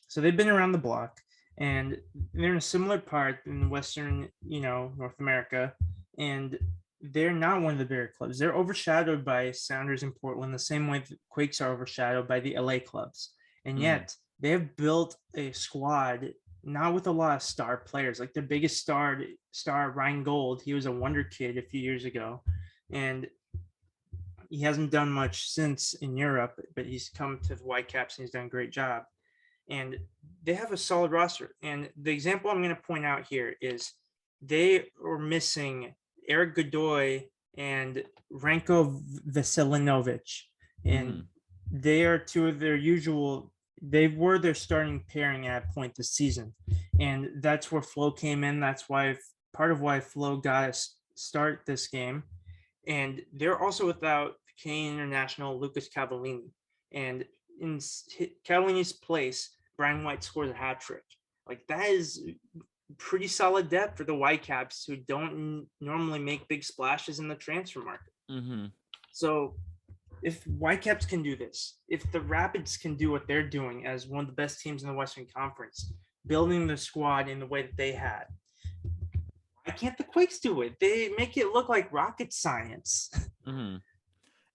So they've been around the block, and they're in a similar part in Western, North America, and they're not one of the bigger clubs. They're overshadowed by Sounders in Portland the same way the Quakes are overshadowed by the LA clubs. And yet they have built a squad, not with a lot of star players. Like their biggest star, Ryan Gold, he was a wonder kid a few years ago. And he hasn't done much since in Europe, but he's come to the Whitecaps and he's done a great job. And they have a solid roster. And the example I'm going to point out here is they are missing Eric Godoy and Ranko Veselinovic. And they are two of their they were their starting pairing at a point this season. And that's where Flo came in. That's part of why Flo got us start this game. And they're also without Canadian international Lucas Cavallini. And in Cavallini's place, Brian White scores a hat trick. Like, that is pretty solid depth for the Whitecaps, who don't normally make big splashes in the transfer market. Mm-hmm. So if Whitecaps can do this, if the Rapids can do what they're doing as one of the best teams in the Western Conference, building the squad in the way that they had, why can't the Quakes do it? They make it look like rocket science. Mm-hmm.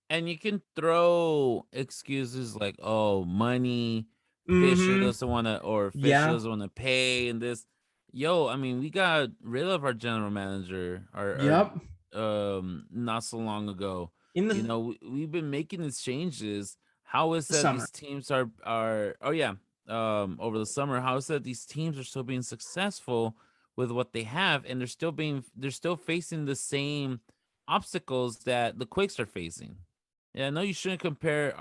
And you can throw excuses like, "Oh, money, Fisher doesn't want to, or Fisher doesn't want to pay," and this. Yo, I mean, we got rid of our general manager, not so long ago. We've been making these changes. How is that these teams are over the summer? How is that these teams are still being successful with what they have, and they're still facing the same obstacles that the Quakes are facing? Yeah, I know you shouldn't compare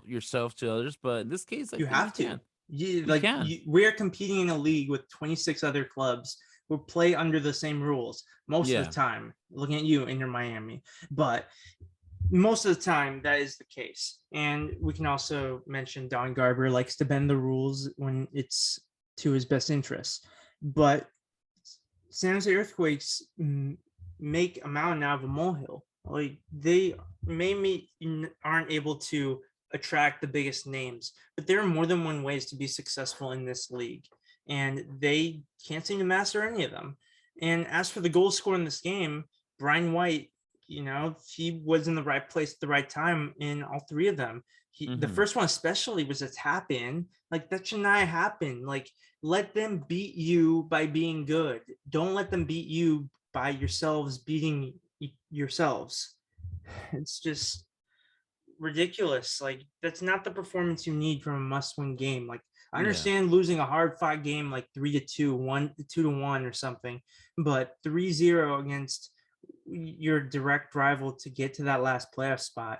yourself to others, but in this case, you have to. We are competing in a league with 26 other clubs who play under the same rules most of the time. Looking at you in your Miami, but most of the time that is the case. And we can also mention Don Garber likes to bend the rules when it's to his best interests. But San Jose Earthquakes make a mountain out of a molehill. Like, they maybe aren't able to attract the biggest names, but there are more than one ways to be successful in this league, and they can't seem to master any of them. And as for the goal scorer in this game, Brian White, he was in the right place at the right time in all three of them. The first one especially was a tap in. Like, that should not happen. Like, let them beat you by being good. Don't let them beat you by yourselves beating yourselves. It's just ridiculous. Like, that's not the performance you need from a must-win game. Like, I understand losing a hard-fought game like 3-2, 2-1 or something, but 3-0 against your direct rival to get to that last playoff spot.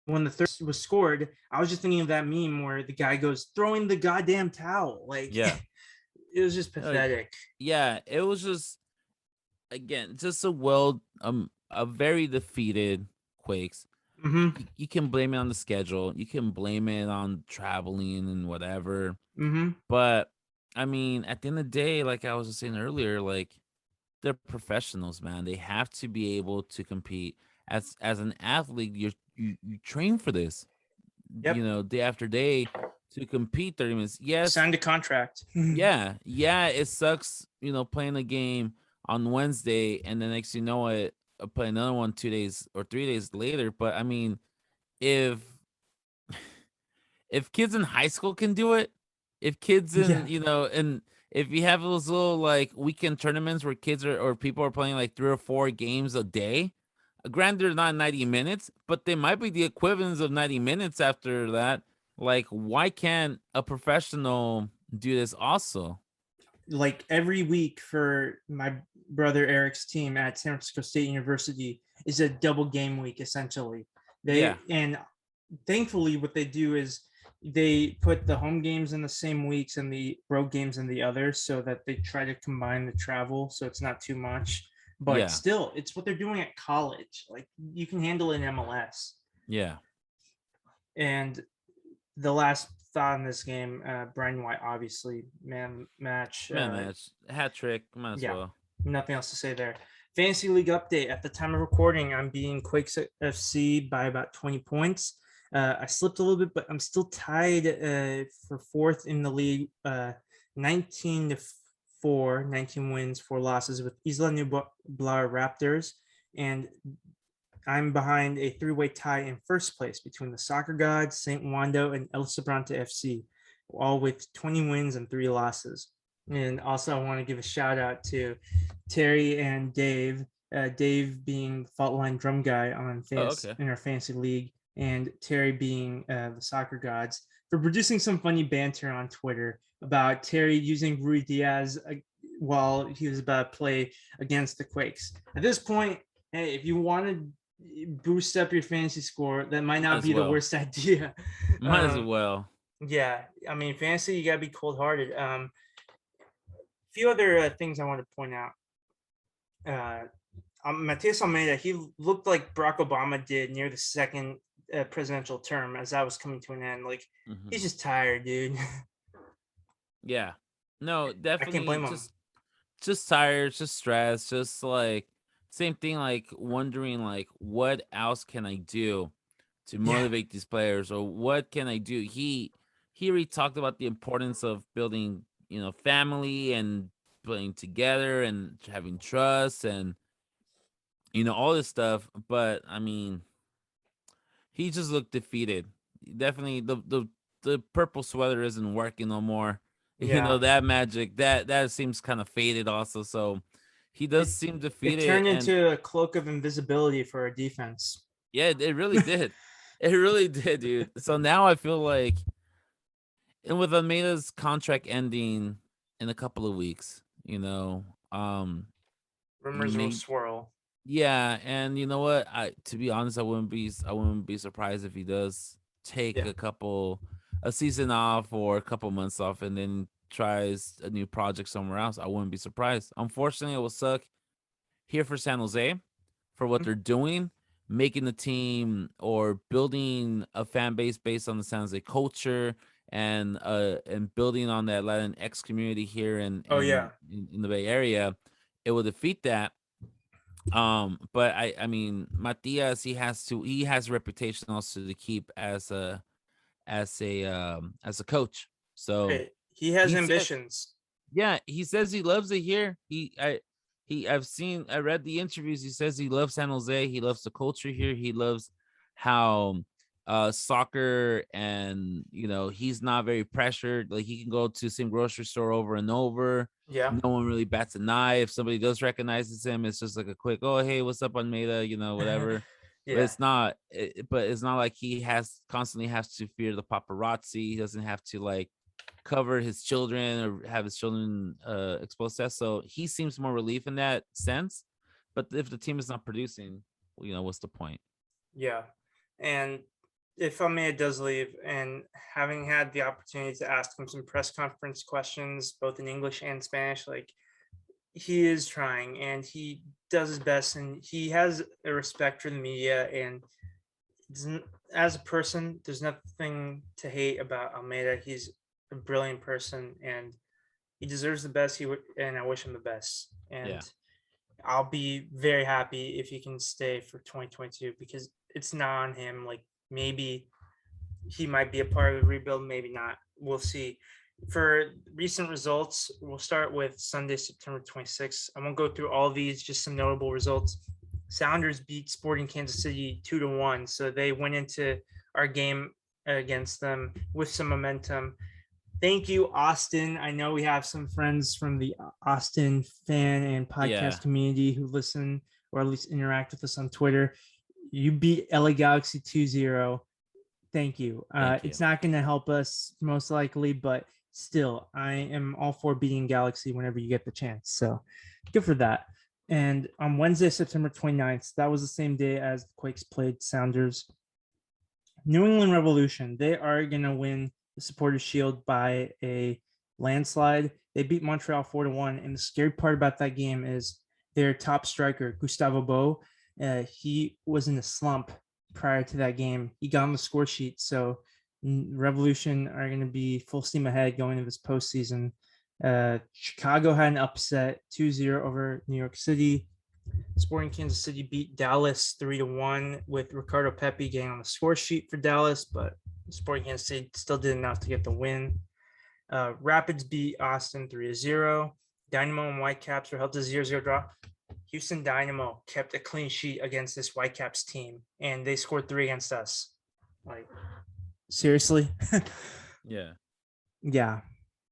When the third was scored, I was just thinking of that meme where the guy goes throwing the goddamn towel. Like, it was just pathetic. It was just, again, just a very defeated Quakes. You can blame it on the schedule. You can blame it on traveling and whatever. But I mean, at the end of the day, like I was just saying earlier, like, they're professionals, man. They have to be able to compete. As an athlete, you train for this. Day after day to compete 30 minutes. Yes. Signed a contract. Yeah. It sucks, playing a game on Wednesday and the next you know it, play another one 2 days or 3 days later. But I mean, if kids in high school can do it, if kids in and if you have those little like weekend tournaments where kids or people are playing like 3 or 4 games a day, granted they're not 90 minutes, but they might be the equivalents of 90 minutes after that. Like, why can't a professional do this also? Like, every week for my brother Eric's team at San Francisco State University is a double game week, essentially. And thankfully what they do is they put the home games in the same weeks and the road games in the others, so that they try to combine the travel so it's not too much. But still, it's what they're doing at college. Like, you can handle it in MLS. And the last thought in this game, Brian White, obviously, man match, hat trick, might as well. Nothing else to say there. Fantasy League update. At the time of recording, I'm beating Quakes FC by about 20 points. I slipped a little bit, but I'm still tied for fourth in the league, 19 wins, 4 losses with Isla Nublar Raptors, and I'm behind a 3-way tie in first place between the Soccer Gods, St. Wando, and El Sobrante FC, all with 20 wins and 3 losses. And also, I want to give a shout out to Terry and Dave. Dave being Fault Line Drum Guy on in our fantasy league, and Terry being the Soccer Gods, for producing some funny banter on Twitter about Terry using Rui Diaz while he was about to play against the Quakes. At this point, hey, if you want to boost up your fantasy score, that might not be the worst idea. Might as well. Yeah, I mean, fantasy, you gotta be cold-hearted. A few other things I want to point out. Matias Almeida, he looked like Barack Obama did near the second presidential term as that was coming to an end. Like, he's just tired, dude. Yeah. No, I definitely can't blame him. just tired, just stressed, just like same thing, like wondering like what else can I do to motivate these players, or what can I do? He already talked about the importance of building, family and playing together and having trust and all this stuff. But I mean, he just looked defeated. Definitely the purple sweater isn't working no more. Yeah. That magic that seems kind of faded also. So he does seem It defeated, turned and into a cloak of invisibility for our defense. yeah, it really did. It really did, dude. So now I feel like, and with Almeida's contract ending in a couple of weeks, Rumors will maybe. swirl. Yeah, and you know what? To be honest, I wouldn't be surprised if he does take Yeah. a season off or a couple months off and then tries a new project somewhere else. I wouldn't be surprised. Unfortunately, it will suck here for San Jose for what they're doing, making the team or building a fan base based on the San Jose culture and building on that Latinx community here in Oh yeah. in the Bay Area. It will defeat that. But I mean, Matias, he has a reputation also to keep as a coach. So Right. He has he said, ambitions. yeah, he says he loves it here. I read the interviews. He says he loves San Jose. He loves the culture here. He loves how soccer, and he's not very pressured. Like, he can go to the same grocery store over and over. Yeah. No one really bats an eye. If somebody does recognizes him, it's just like a quick, "Oh, hey, what's up, Almeida?" Whatever. But Yeah. it's not like he constantly has to fear the paparazzi. He doesn't have to like cover his children or have his children exposed to that. So he seems more relief in that sense. But if the team is not producing, what's the point? Yeah. And if Almeida does leave, and having had the opportunity to ask him some press conference questions, both in English and Spanish, like, he is trying and he does his best, and he has a respect for the media. And as a person, there's nothing to hate about Almeida. He's a brilliant person and he deserves the best. And I wish him the best. And Yeah. I'll be very happy if he can stay for 2022, because it's not on him. Like, maybe he might be a part of the rebuild, maybe not. We'll see. For recent results, we'll start with Sunday, September 26th. I won't go through all of these, just some notable results. Sounders beat Sporting Kansas City 2-1. So they went into our game against them with some momentum. Thank you, Austin. I know we have some friends from the Austin fan and podcast community who listen or at least interact with us on Twitter. You beat LA Galaxy 2-0. Thank you. It's not going to help us most likely, but still, I am all for beating Galaxy whenever you get the chance. So good for that. And on Wednesday, September 29th, that was the same day as the Quakes played Sounders. New England Revolution, they are going to win the Supporters Shield by a landslide. They beat Montreal 4-1. And the scary part about that game is their top striker, Gustavo Bo, he was in a slump prior to that game. He got on the score sheet. So Revolution are going to be full steam ahead going into this postseason. Chicago had an upset 2-0 over New York City. Sporting Kansas City beat Dallas 3-1 with Ricardo Pepi getting on the score sheet for Dallas, but Sporting Kansas City still did enough to get the win. Rapids beat Austin 3-0. Dynamo and Whitecaps were held to 0-0 draw. Houston Dynamo kept a clean sheet against this Whitecaps team, and they scored 3 against us. Like, seriously? Yeah. Yeah.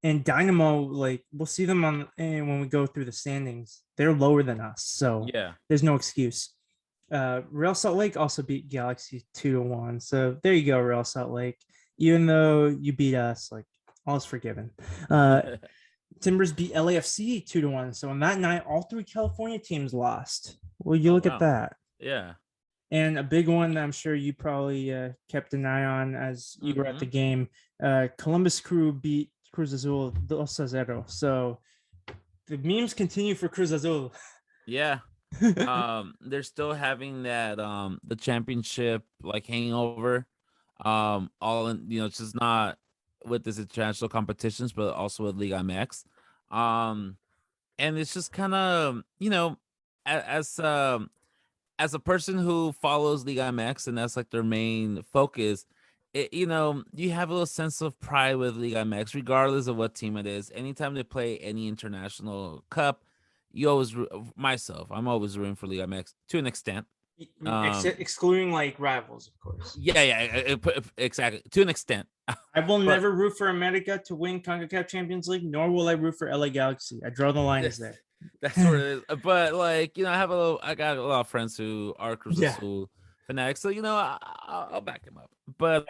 And Dynamo, like, we'll see them when we go through the standings. They're lower than us, so Yeah. there's no excuse. Real Salt Lake also beat Galaxy 2-1. So there you go, Real Salt Lake. Even though you beat us, like, all is forgiven. Timbers beat LAFC 2-1. So on that night, all 3 California teams lost. Well, you look at that. Yeah. And a big one that I'm sure you probably kept an eye on as you were at the game. Columbus Crew beat Cruz Azul 2-0. So the memes continue for Cruz Azul. Yeah. They're still having that the championship like hangover. All in, it's just not with this international competitions, but also with Liga MX. And it's just kind of, as as a person who follows Liga MX and that's like their main focus, you have a little sense of pride with Liga MX, regardless of what team it is. Anytime they play any international cup, I'm always rooting for Liga MX to an extent. Excluding like rivals, of course. Yeah, exactly, to an extent. I will But- never root for America to win CONCACAF Champions League, nor will I root for LA Galaxy. I draw the lines there. That's what it is. But like, I got a lot of friends who are Cruz Yeah. Azul fanatics, so I'll back him up. But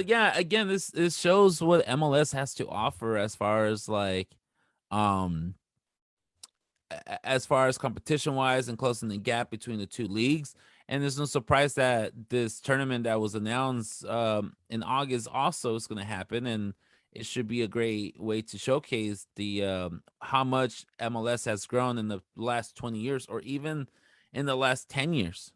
yeah, again, this shows what MLS has to offer as far as like, as far as competition wise and closing the gap between the two leagues. And there's no surprise that this tournament that was announced in August also is going to happen, and it should be a great way to showcase the how much MLS has grown in the last 20 years, or even in the last 10 years.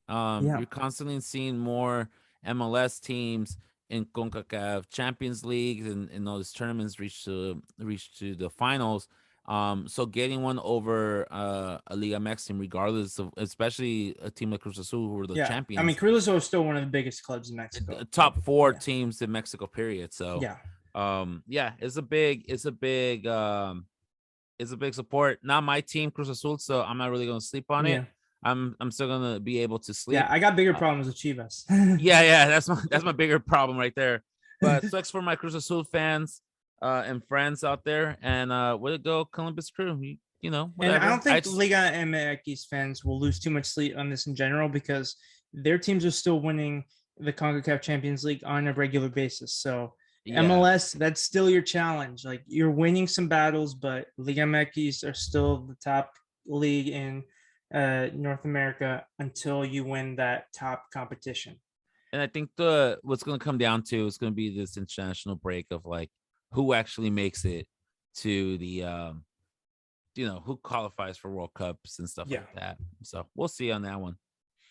You're constantly seeing more MLS teams in CONCACAF Champions League and all these tournaments reach to the finals. So getting one over a Liga MX team, regardless of, especially a team like Cruz Azul, who were the champions. I mean, Cruz Azul is still one of the biggest clubs in Mexico. Top four teams in Mexico, period. So it's a big support. Not my team, Cruz Azul, so I'm not really gonna sleep on it. I'm still gonna be able to sleep. Yeah, I got bigger problems with Chivas. yeah, that's my bigger problem right there. But sucks for my Cruz Azul fans and friends out there. And way to go, Columbus Crew. Whatever. And I don't think Liga MX fans will lose too much sleep on this in general, because their teams are still winning the CONCACAF Champions League on a regular basis. So MLS, that's still your challenge. Like, you're winning some battles, but Liga MX are still the top league in North America until you win that top competition. And I think what's going to come down to is going to be this international break of like who actually makes it to the who qualifies for World Cups and stuff like that. So we'll see on that one.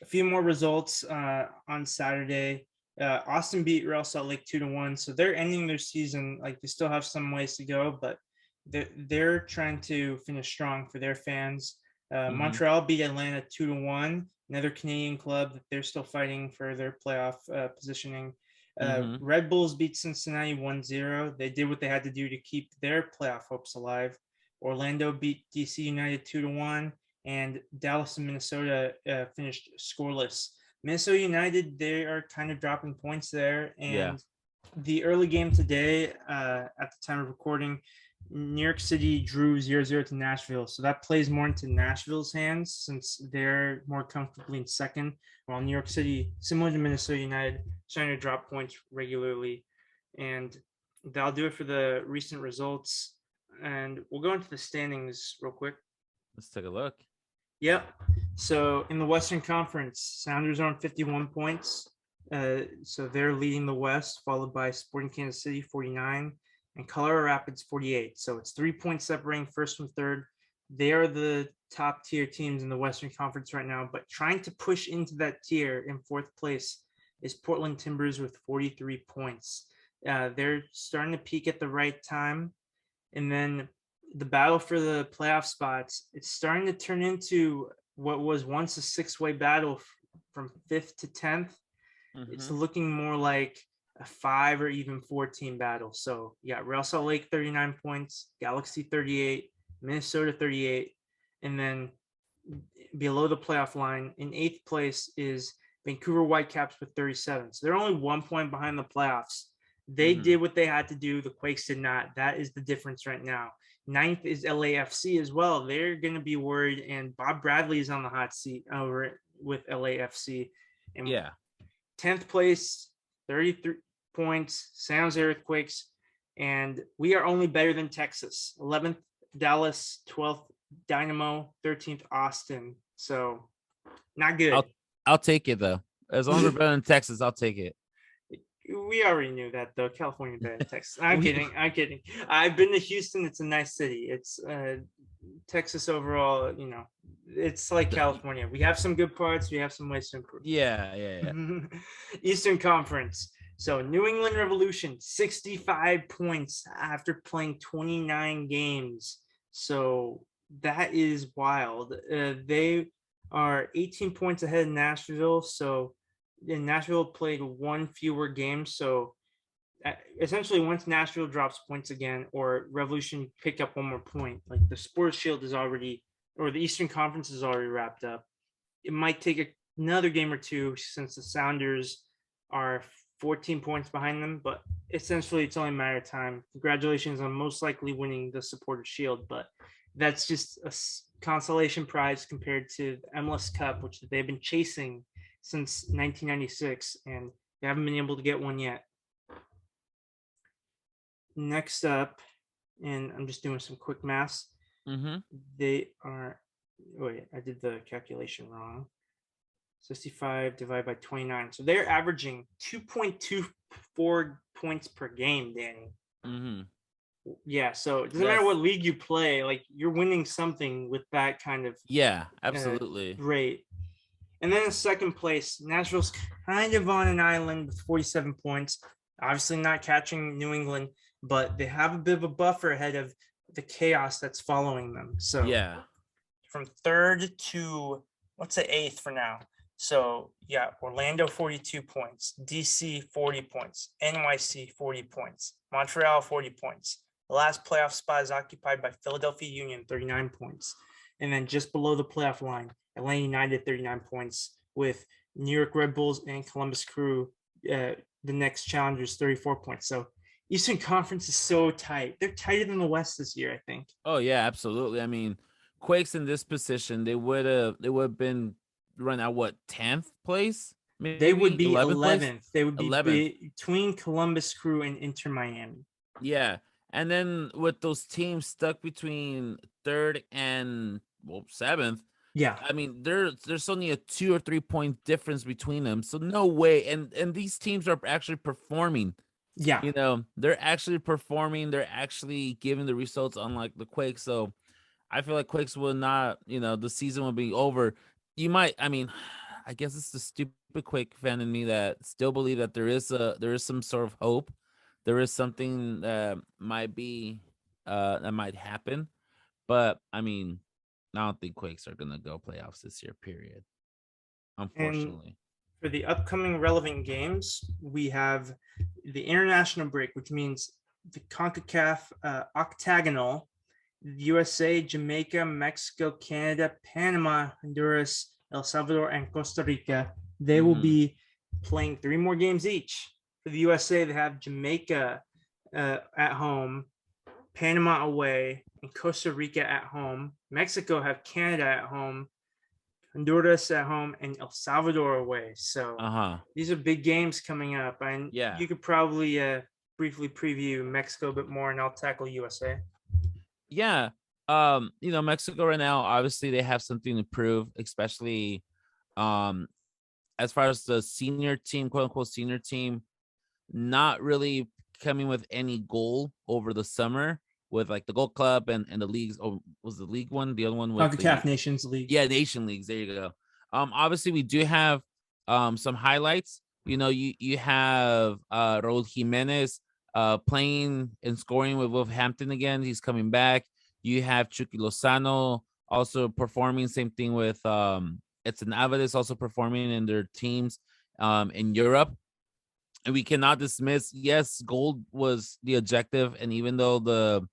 A few more results on Saturday. Austin beat Real Salt Lake 2-1, so they're ending their season. Like, they still have some ways to go, but they're trying to finish strong for their fans. Montreal beat Atlanta 2-1, another Canadian club that they're still fighting for their playoff positioning. Red Bulls beat Cincinnati 1-0. They did what they had to do to keep their playoff hopes alive. Orlando beat DC United 2-1, and Dallas and Minnesota finished scoreless. Minnesota United, they are kind of dropping points there. And the early game today, at the time of recording, New York City drew 0-0 to Nashville. So that plays more into Nashville's hands, since they're more comfortably in second, while New York City, similar to Minnesota United, starting to drop points regularly. And that'll do it for the recent results. And we'll go into the standings real quick. Let's take a look. Yep. So in the Western Conference, Sounders are on 51 points. So they're leading the West, followed by Sporting Kansas City 49 and Colorado Rapids 48. So it's 3 points separating first from third. They are the top tier teams in the Western Conference right now, but trying to push into that tier in fourth place is Portland Timbers with 43 points. They're starting to peak at the right time. And then the battle for the playoff spots, it's starting to turn into what was once a six-way battle from 5th to 10th. It's looking more like a 5 or even 4-team battle. So Real Salt Lake 39 points, Galaxy 38, Minnesota 38, and then below the playoff line in 8th place is Vancouver Whitecaps with 37. So they're only 1 point behind the playoffs. They did what they had to do. The Quakes did not. That is the difference right now. 9th is LAFC as well. They're going to be worried, and Bob Bradley is on the hot seat over with LAFC. And 10th place, 33 points, San Jose Earthquakes, and we are only better than Texas. 11th, Dallas, 12th, Dynamo, 13th, Austin. So not good. I'll take it, though. As long as we're better than Texas, I'll take it. We already knew that, though. California better than Texas. I'm kidding. I've been to Houston. It's a nice city. It's Texas overall, It's like California. We have some good parts. We have some ways to improve. Yeah. Eastern Conference. So New England Revolution, 65 points after playing 29 games. So that is wild. They are 18 points ahead of Nashville. So Nashville played one fewer game. So essentially, once Nashville drops points again, or Revolution pick up one more point, like the Sports Shield is already, or the Eastern Conference is already wrapped up. It might take another game or two since the Sounders are 14 points behind them, but essentially it's only a matter of time. Congratulations on most likely winning the Supporters Shield, but that's just a consolation prize compared to the MLS Cup, which they've been chasing since 1996, and they haven't been able to get one yet. Next up, and I'm just doing some quick math. They are, wait, I did the calculation wrong. 65 divided by 29. So they're averaging 2.24 points per game, Danny. Yeah, so it doesn't matter what league you play, like you're winning something with that kind of absolutely rate. And then in second place, Nashville's kind of on an island with 47 points. Obviously not catching New England, but they have a bit of a buffer ahead of the chaos that's following them. So from third to, let's say, eighth for now. So Orlando 42 points, DC 40 points, NYC 40 points, Montreal 40 points. The last playoff spot is occupied by Philadelphia Union, 39 points. And then just below the playoff line, Atlanta United 39 points, with New York Red Bulls and Columbus Crew, the next challengers, 34 points. So Eastern Conference is so tight. They're tighter than the West this year, I think. Oh yeah, absolutely. I mean, Quakes in this position, they would have been run out 10th place. Maybe they would be 11th. They would be 11th. Between Columbus Crew and Inter Miami. Yeah, and then with those teams stuck between third and 7th. Yeah, I mean, there's only a 2 or 3 point difference between them, so no way. And these teams are actually performing. Yeah, they're actually performing. They're actually giving the results, unlike the Quakes. So I feel like Quakes will not. The season will be over. You might. I mean, I guess it's the stupid Quake fan in me that still believe that there is some sort of hope. There is something that might be that might happen, but I mean, I don't think Quakes are gonna go playoffs this year. Period. Unfortunately. And for the upcoming relevant games, we have the international break, which means the CONCACAF octagonal. USA, Jamaica, Mexico, Canada, Panama, Honduras, El Salvador, and Costa Rica. They will be playing 3 more games each. For the USA, they have Jamaica at home, Panama away, and Costa Rica at home. Mexico have Canada at home, Honduras at home, and El Salvador away. So these are big games coming up. And you could probably briefly preview Mexico a bit more, and I'll tackle USA. Yeah. Mexico right now, obviously they have something to prove, especially as far as the senior team, quote unquote senior team, not really coming with any goal over the summer with like the Gold Club and the leagues. Oh, was the league one? The other one was CONCACAF Nations League. Yeah, Nation Leagues. There you go. Obviously we do have some highlights. You have Raul Jimenez playing and scoring with Wolverhampton again. He's coming back. You have Chucky Lozano also performing. Same thing with Edson Alvarez also performing in their teams in Europe. And we cannot dismiss, yes, gold was the objective, and even though the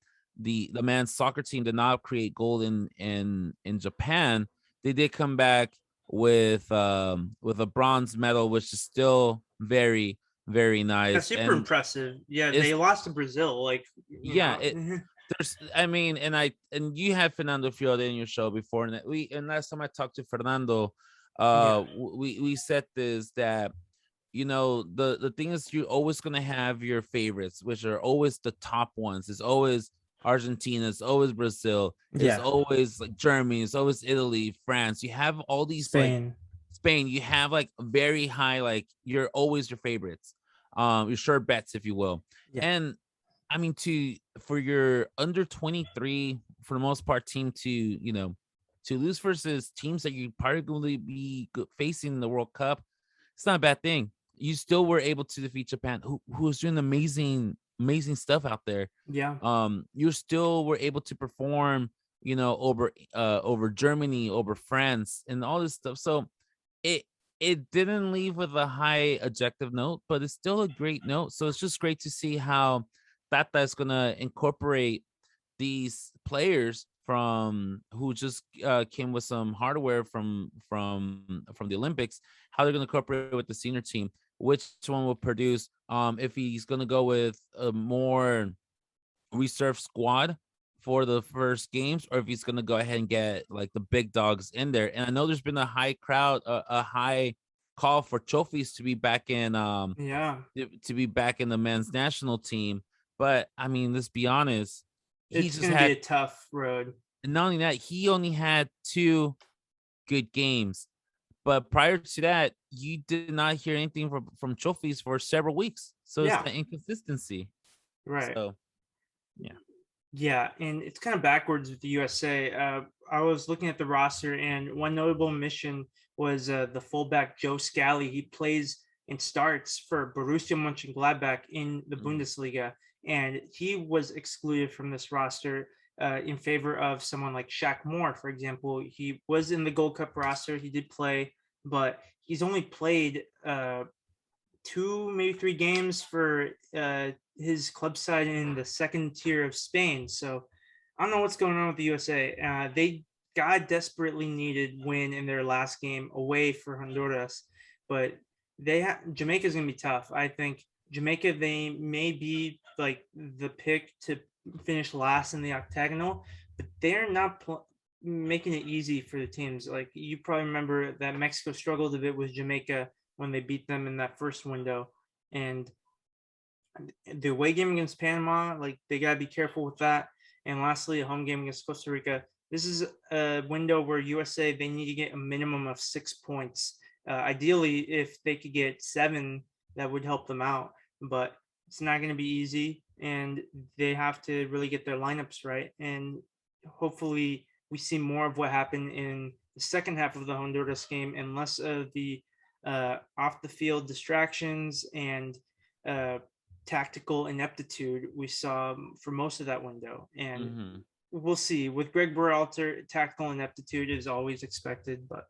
men's soccer team did not create gold in Japan, they did come back with a bronze medal, which is still very, very nice. That's super impressive. Yeah, they lost to Brazil. Like, and you had Fernando Fiore in your show before, and last time I talked to Fernando, we said this, that the thing is, you're always gonna have your favorites, which are always the top ones. It's always Argentina, it's always Brazil, it's always like Germany, it's always Italy, France. You have all these Spain. You have like very high, like you're always your favorites, your sure bets, if you will. And I mean, for your under 23, for the most part, team to to lose versus teams that you probably going to be facing in the World Cup, it's not a bad thing. You still were able to defeat Japan, who was doing amazing stuff out there. Yeah. You still were able to perform, over Germany, over France, and all this stuff. So it didn't leave with a high objective note, but it's still a great note. So it's just great to see how Tata is gonna incorporate these players from who just came with some hardware from the Olympics, how they're gonna incorporate it with the senior team, which one will produce. If he's gonna go with a more reserve squad for the first games, or if he's gonna go ahead and get like the big dogs in there. And I know there's been a high crowd, a high call for trophies to be back in Yeah. to be back in the men's national team. But I mean, let's be honest, he It's just going to be had, a tough road. and not only that, he only had 2 good games. But prior to that, you did not hear anything from trophies for several weeks. So it's Yeah. the inconsistency. Right. So yeah. Yeah, and it's kind of backwards with the USA. I was looking at the roster, and one notable mission was the fullback Joe Scally. He plays and starts for Borussia Mönchengladbach in the Bundesliga, and he was excluded from this roster in favor of someone like Shaq Moore, for example. He was in the Gold Cup roster. He did play, but he's only played 2, maybe 3 games for his club side in the second tier of Spain. So I don't know what's going on with the USA. They God desperately needed win in their last game away for Honduras, but Jamaica's gonna be tough. I think Jamaica, they may be like the pick to finish last in the octagonal, but they're not making it easy for the teams. Like you probably remember that Mexico struggled a bit with Jamaica when they beat them in that first window, and the away game against Panama, like they gotta be careful with that. And lastly, a home game against Costa Rica. This is a window where USA, they need to get a minimum of 6 points. Ideally, if they could get 7, that would help them out. But it's not going to be easy, and they have to really get their lineups right. And hopefully, we see more of what happened in the second half of the Honduras game, and less of the off the field distractions and tactical ineptitude we saw for most of that window. And we'll see. With Greg Berhalter, tactical ineptitude is always expected, but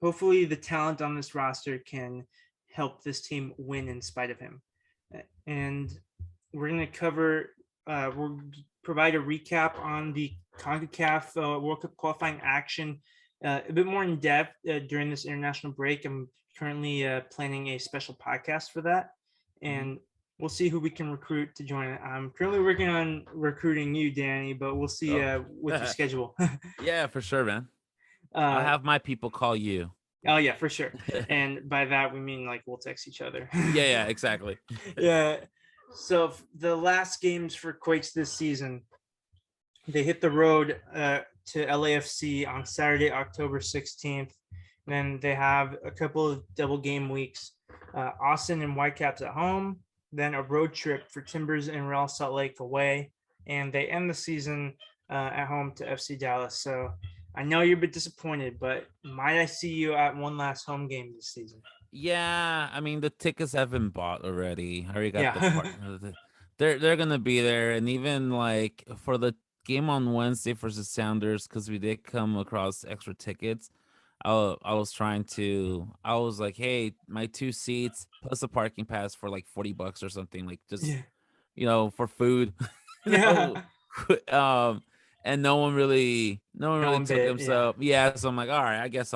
hopefully the talent on this roster can help this team win in spite of him. And we're going to cover, we'll provide a recap on the CONCACAF World Cup qualifying action a bit more in depth during this international break. I'm currently planning a special podcast for that, and we'll see who we can recruit to join it. I'm currently working on recruiting you, Danny, but we'll see with your schedule. Yeah, for sure, man. I'll have my people call you. Oh yeah, for sure. And by that we mean like we'll text each other. Yeah, exactly. Yeah. So the last games for Quakes this season, they hit the road to LAFC on Saturday, October 16th. Then they have a couple of double game weeks. Austin and Whitecaps at home, then a road trip for Timbers and Real Salt Lake away, and they end the season at home to FC Dallas. So I know you're a bit disappointed, but might I see you at one last home game this season? Yeah, I mean the tickets have been bought already. I already got Yeah. They're gonna be there, and even like for the game on Wednesday versus Sounders, because we did come across extra tickets. I was like, hey, my 2 seats plus a parking pass for like $40 or something, like just for food. Yeah. And no one really took him. Yeah. So so I'm like, all right, I guess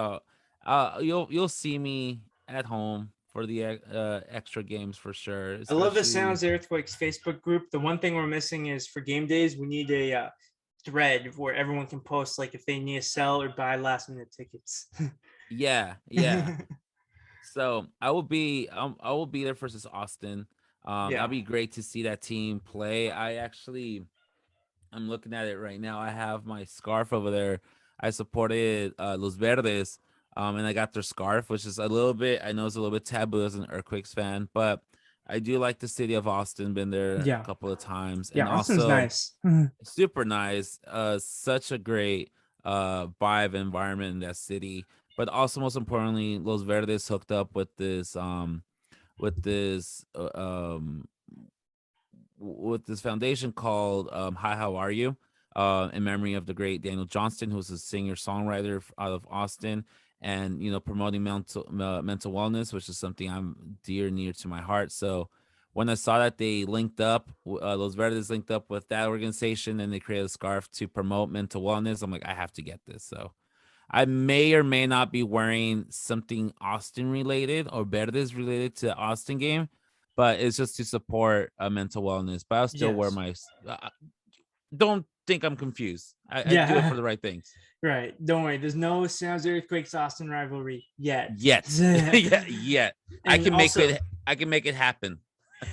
you'll see me at home for the extra games for sure. I love the Sounds Earthquakes Facebook group. The one thing we're missing is for game days, we need a thread where everyone can post like if they need to sell or buy last minute tickets. Yeah. So I will be there versus Austin. That'll be great to see that team play. I'm looking at it right now. I have my scarf over there. I supported Los Verdes, and I got their scarf, which is a little bit, I know it's a little bit taboo as an Earthquakes fan, but I do like the city of Austin. Been there a couple of times. Yeah, And Austin's also, nice. super nice. Such a great vibe environment in that city. But also, most importantly, Los Verdes hooked up with this with this foundation called Hi, How Are You? In memory of the great Daniel Johnston, who's a singer songwriter out of Austin, and promoting mental wellness, which is something I'm near to my heart. So when I saw that they linked up, Los Verdes linked up with that organization, and they created a scarf to promote mental wellness, I'm like, I have to get this. So I may or may not be wearing something Austin related or Verdes related to the Austin game, but it's just to support mental wellness. But I'll still wear Yes. my. Don't think I'm confused. I do it for the right things. Right. Don't worry. There's no Sounds Earthquakes Austin rivalry yet. Yet. Yet. I can make it happen.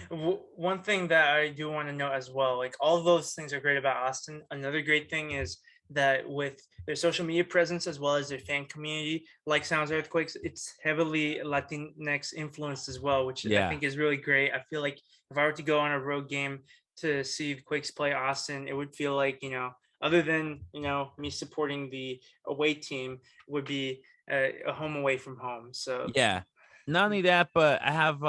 One thing that I do want to note as well, like all of those things are great about Austin. Another great thing is that with their social media presence as well as their fan community, like Sounds Earthquakes, it's heavily Latinx influenced as well, which I think is really great. I feel like if I were to go on a road game to see the Quakes play Austin, it would feel like, other than, me supporting the away team, would be a home away from home. So yeah, not only that, but I have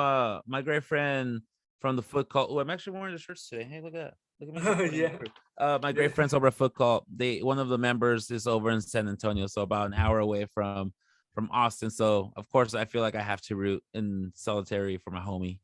my great friend from the Foot Cult. Oh, I'm actually wearing the shirts today. Hey, look at me. Yeah. My great friends over at Foot Cult. One of the members is over in San Antonio, so about an hour away from Austin. So of course, I feel like I have to root in solitary for my homie.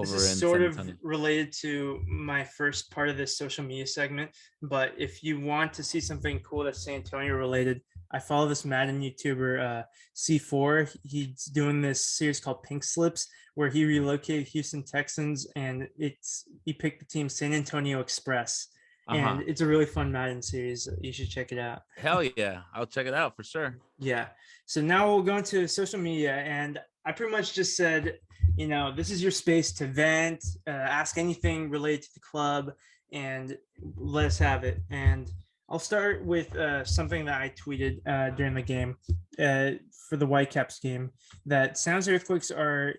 This is sort of related to my first part of this social media segment, but if you want to see something cool that's San Antonio related, I follow this Madden YouTuber, C4. He's doing this series called Pink Slips, where he relocated Houston Texans, and he picked the team San Antonio Express. And it's a really fun Madden series. You should check it out. Hell yeah. I'll check it out for sure. Yeah. So now we'll go into social media, and I pretty much just said, this is your space to vent, ask anything related to the club, and let us have it. And I'll start with something that I tweeted during the game for the Whitecaps game, that Sounds Earthquakes are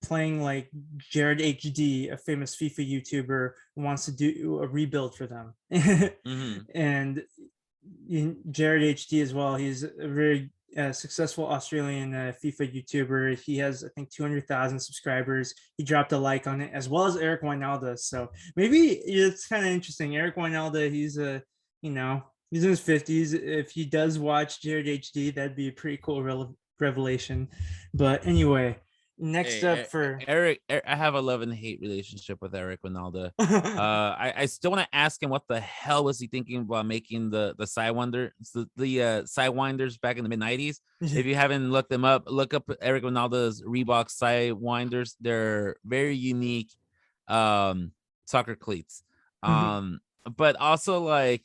playing like Jared HD, a famous FIFA YouTuber, wants to do a rebuild for them. And Jared HD as well, he's a very successful Australian FIFA YouTuber. He has, I think, 200,000 subscribers. He dropped a like on it, as well as Eric Wijnaldum. So maybe it's kind of interesting. Eric Wijnaldum, he's he's in his 50s. If he does watch Jared HD, that'd be a pretty cool revelation. But anyway, next up for Eric, I have a love and hate relationship with Eric Wijnaldum. I still want to ask him what the hell was he thinking about making the Sidewinders, the Sidewinders back in the mid-90s. If you haven't looked them up, look up Eric Wijnaldum's Reebok Sidewinders. They're very unique soccer cleats. But also, like,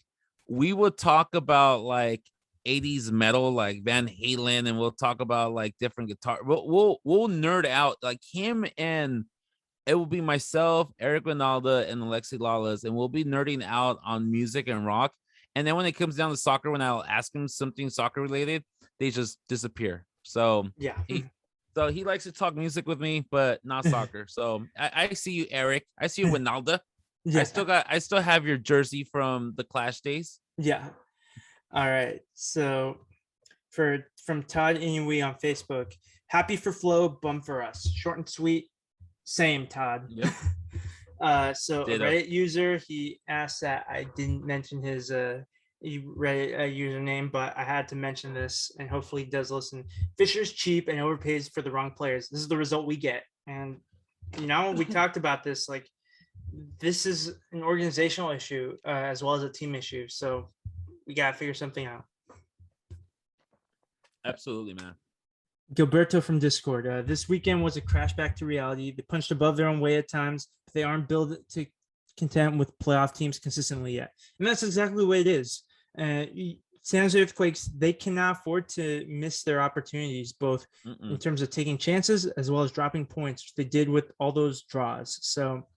we would talk about like 80s metal, like Van Halen, and we'll talk about like different guitar. We'll nerd out like him, and it will be myself, Eric Wijnaldum, and Alexi Lawless, and we'll be nerding out on music and rock. And then when it comes down to soccer, when I'll ask him something soccer related, they just disappear. So yeah, he likes to talk music with me, but not soccer. So I see you, Eric. I see you, Wijnaldum. Yeah. I still have your jersey from the Clash days. Yeah. All right. So from Todd Inouye on Facebook, happy for Flo, bum for us. Short and sweet. Same, Todd. Yep. So a Reddit user, he asked that I didn't mention his Reddit username, but I had to mention this, and hopefully he does listen. Fisher's cheap and overpays for the wrong players. This is the result we get. And we talked about this, like, this is an organizational issue as well as a team issue. So we got to figure something out. Absolutely, man. Gilberto from Discord. This weekend was a crash back to reality. They punched above their own weight at times, but they aren't built to content with playoff teams consistently yet. And that's exactly what it is. San Jose Earthquakes, they cannot afford to miss their opportunities, both in terms of taking chances as well as dropping points, which they did with all those draws. So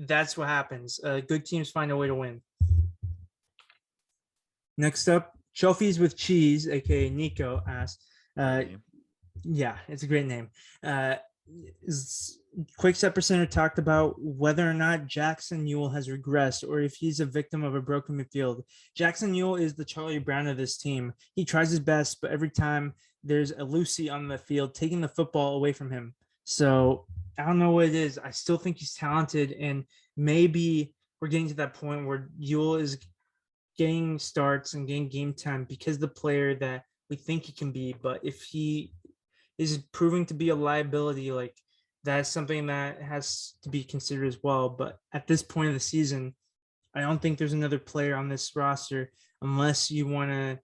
that's what happens. Good teams find a way to win. Next up, Trophies with Cheese, aka Nico, asked, yeah, it's a great name. Quakes Epicenter talked about whether or not Jackson Newell has regressed or if he's a victim of a broken midfield. Jackson Newell is the Charlie Brown of this team. He tries his best, but every time there's a Lucy on the field taking the football away from him. So I don't know what it is. I still think he's talented, and maybe we're getting to that point where Newell is getting starts and getting game time because the player that we think he can be. But if he is proving to be a liability, like that's something that has to be considered as well. But at this point of the season, I don't think there's another player on this roster unless you want to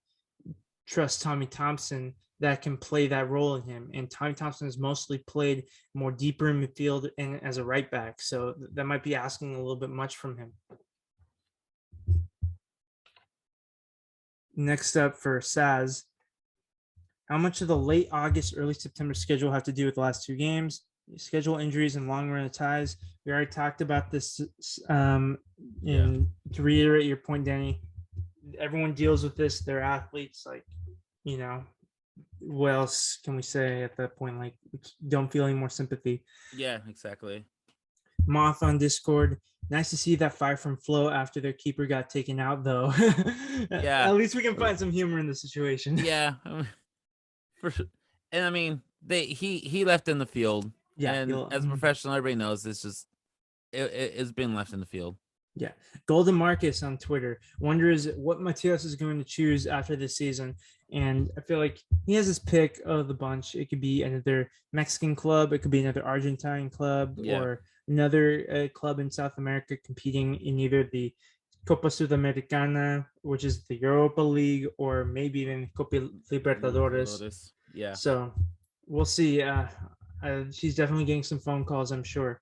trust Tommy Thompson that can play that role in him. And Tommy Thompson has mostly played more deeper in midfield and as a right back. So that might be asking a little bit much from him. Next up for Saz, how much of the late August, early September schedule have to do with the last two games? Schedule injuries and long run of ties. We already talked about this. And to reiterate your point, Danny, everyone deals with this. They're athletes. Like, what else can we say at that point? Like, we don't feel any more sympathy. Yeah, exactly. Moth on Discord. Nice to see that fire from Flo after their keeper got taken out, though. Yeah. At least we can find some humor in the situation. Yeah. For sure. And I mean, he left in the field. Yeah. And as a professional, everybody knows it's just it's been left in the field. Yeah. Golden Marcus on Twitter wonders what Matias is going to choose after this season. And I feel like he has his pick of the bunch. It could be another Mexican club. It could be another Argentine club or another club in South America competing in either the Copa Sudamericana, which is the Europa League, or maybe even Copa Libertadores. Yeah. So we'll see. She's definitely getting some phone calls, I'm sure.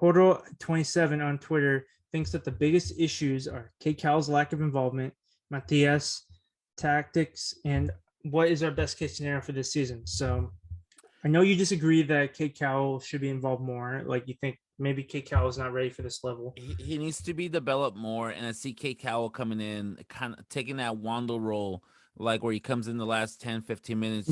Horo27 on Twitter thinks that the biggest issues are Kate Cowell's lack of involvement, Matias, tactics, and what is our best case scenario for this season. So I know you disagree that Kate Cowell should be involved more. Like, you think maybe Kate Cowell is not ready for this level. He needs to be developed more, and I see Kate Cowell coming in, kind of taking that Wando role, like where he comes in the last 10, 15 minutes,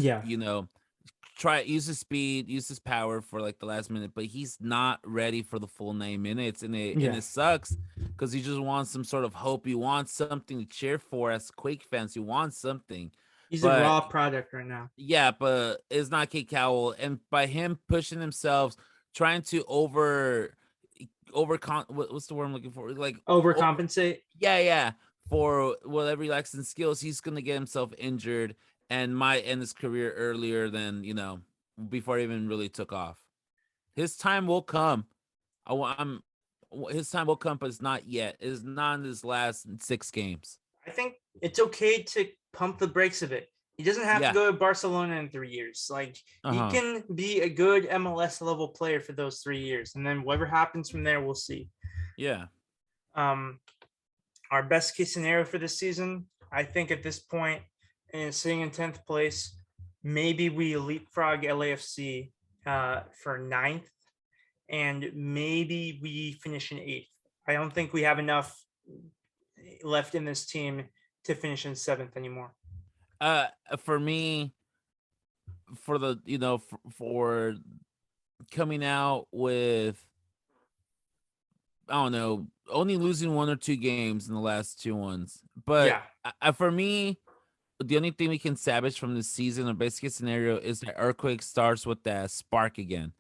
use his speed, use his power for like the last minute, but he's not ready for the full 9 minutes. And it sucks because he just wants some sort of hope. He wants something to cheer for as Quake fans. He wants something. He's a raw product right now. Yeah, but it's not Kate Cowell. And by him pushing himself, trying to what's the word I'm looking for? Like overcompensate. Yeah. For whatever he lacks in skills, he's gonna get himself injured and might end his career earlier than before he even really took off. His time will come. His time will come, but it's not yet. It's not in his last 6 games. I think it's okay to pump the brakes a bit. He doesn't have to go to Barcelona in 3 years. Like, he can be a good MLS level player for those 3 years, and then whatever happens from there, we'll see. Yeah. Our best case scenario for this season, I think at this point, and sitting in 10th place, maybe we leapfrog LAFC for 9th, and maybe we finish in 8th. I don't think we have enough left in this team to finish in 7th anymore. For me, for the for coming out with, I don't know, only losing 1 or 2 games in the last 2 ones, but for me, the only thing we can salvage from this season, or best case scenario, is that Earthquake starts with that spark again,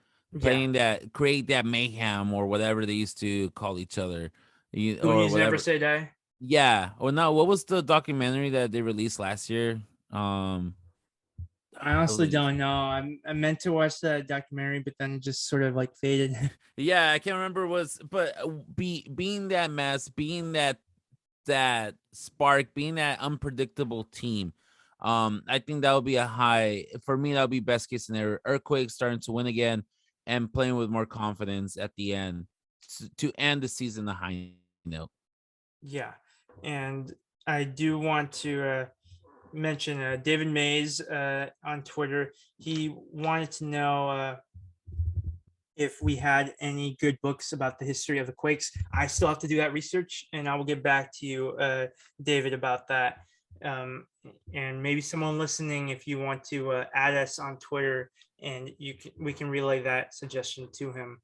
create that mayhem or whatever they used to call each other. Or never say die. Yeah. Or no, what was the documentary that they released last year? I honestly don't know. I meant to watch that documentary, but then it just sort of like faded. Yeah, I can't remember being that mess, being that spark, being that unpredictable team. I think that would be for me, that would be best case scenario. Earthquake starting to win again and playing with more confidence at the end to end the season the high note. Yeah, and I do want to mention David Mays on Twitter. He wanted to know if we had any good books about the history of the Quakes. I still have to do that research, and I will get back to you, David, about that. And maybe someone listening, if you want to add us on Twitter, and we can relay that suggestion to him.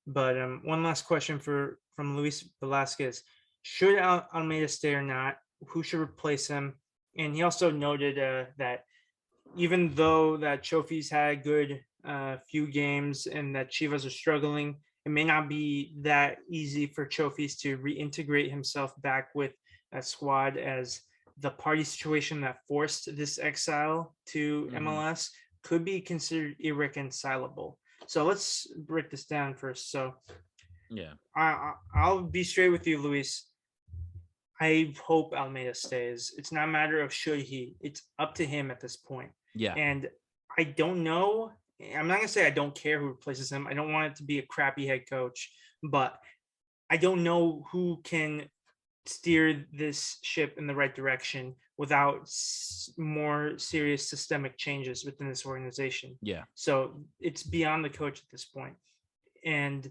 But one last question from Luis Velasquez: should Almeida stay or not? Who should replace him? And he also noted that even though that Trophy's had a good few games and that Chivas are struggling, it may not be that easy for Trophies to reintegrate himself back with that squad, as the party situation that forced this exile to MLS could be considered irreconcilable. So let's break this down first. So Yeah. I'll be straight with you, Luis. I hope Almeida stays. It's not a matter of should he. It's up to him at this point. Yeah. And I don't know. I'm not going to say I don't care who replaces him. I don't want it to be a crappy head coach, but I don't know who can steer this ship in the right direction without more serious systemic changes within this organization. Yeah. So it's beyond the coach at this point. And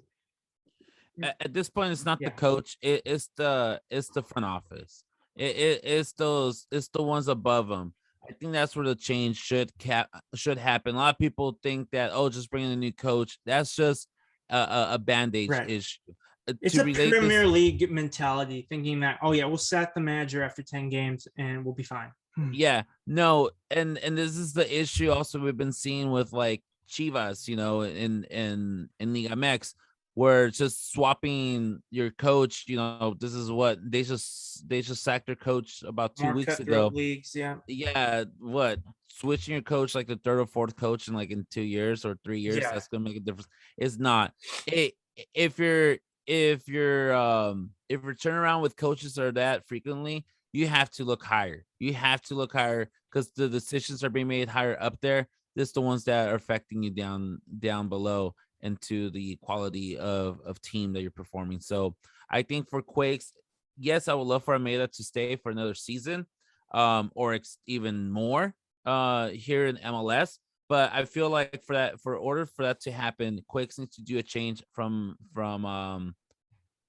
at this point, it's not Yeah. the coach. It's the front office. It's the ones above them. I think that's where the change should happen. A lot of people think that, oh, just bringing a new coach, that's just a band-aid Right. issue. It's To a relate Premier this- League mentality, thinking that, oh yeah, we'll sack the manager after 10 games and we'll be fine. Yeah, no, and this is the issue also we've been seeing with like Chivas, you know, in Liga MX, where it's just swapping your coach. You know, this is what they just sacked their coach about 2 More weeks cutthroat ago. leagues, yeah. Yeah, what, switching your coach like the third or fourth coach in like in 2 years or 3 years, Yeah. that's gonna make a difference. It's not. If you're turning around with coaches that are that frequently, you have to look higher. You have to look higher because the decisions are being made higher up there. This is the ones that are affecting you down below into the quality of team that you're performing. So I think for Quakes, yes, I would love for Almeida to stay for another season, or even more here in MLS. But I feel like for order for that to happen, Quakes needs to do a change from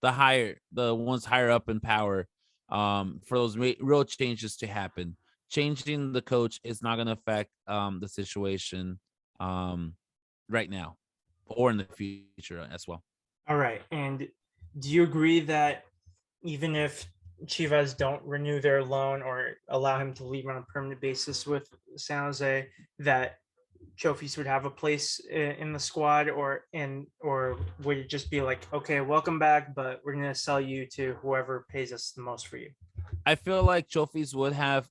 the ones higher up in power, for those real changes to happen. Changing the coach is not going to affect the situation right now or in the future as well. All right. And do you agree that even if Chivas don't renew their loan or allow him to leave on a permanent basis with San Jose, that Trophies would have a place in the squad, or would it just be like, okay, welcome back, but we're going to sell you to whoever pays us the most for you? I feel like Trophies would have,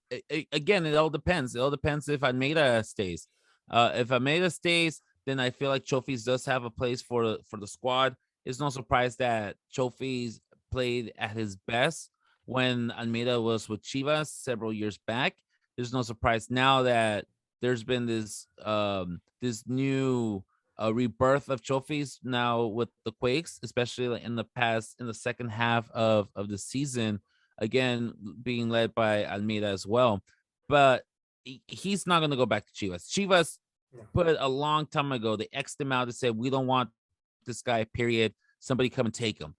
again, it all depends. It all depends if Almeida stays. If Almeida stays, then I feel like Trophies does have a place for the squad. It's no surprise that Trophies played at his best when Almeida was with Chivas several years back. There's no surprise now that there's been this new rebirth of Trophies now with the Quakes, especially in the second half of the season, again being led by Almeida as well. But he's not going to go back to Chivas. Chivas put it a long time ago. They X'd him out and said, we don't want this guy, period. Somebody come and take him.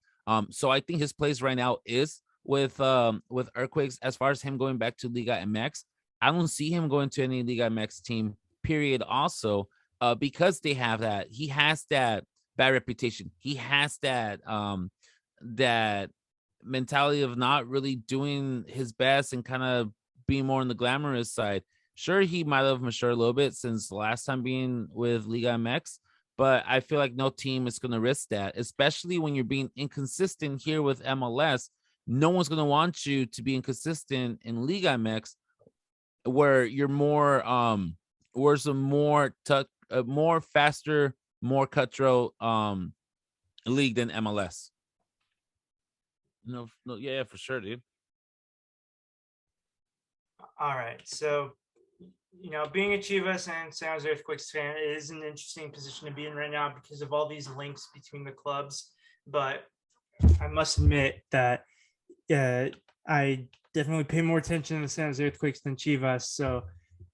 So I think his place right now is with Earthquakes. As far as him going back to Liga MX, I don't see him going to any Liga MX team, period. Also, because they have that, he has that bad reputation. He has that that mentality of not really doing his best and kind of being more on the glamorous side. Sure, he might have matured a little bit since the last time being with Liga MX, but I feel like no team is going to risk that, especially when you're being inconsistent here with MLS. No one's going to want you to be inconsistent in Liga MX, where you're more where's a more faster, more cutthroat league than MLS. No, yeah, for sure, dude. All right. So, being a Chivas and San Jose Earthquakes fan, it is an interesting position to be in right now because of all these links between the clubs. But I must admit that I definitely pay more attention to the San Jose Earthquakes than Chivas. So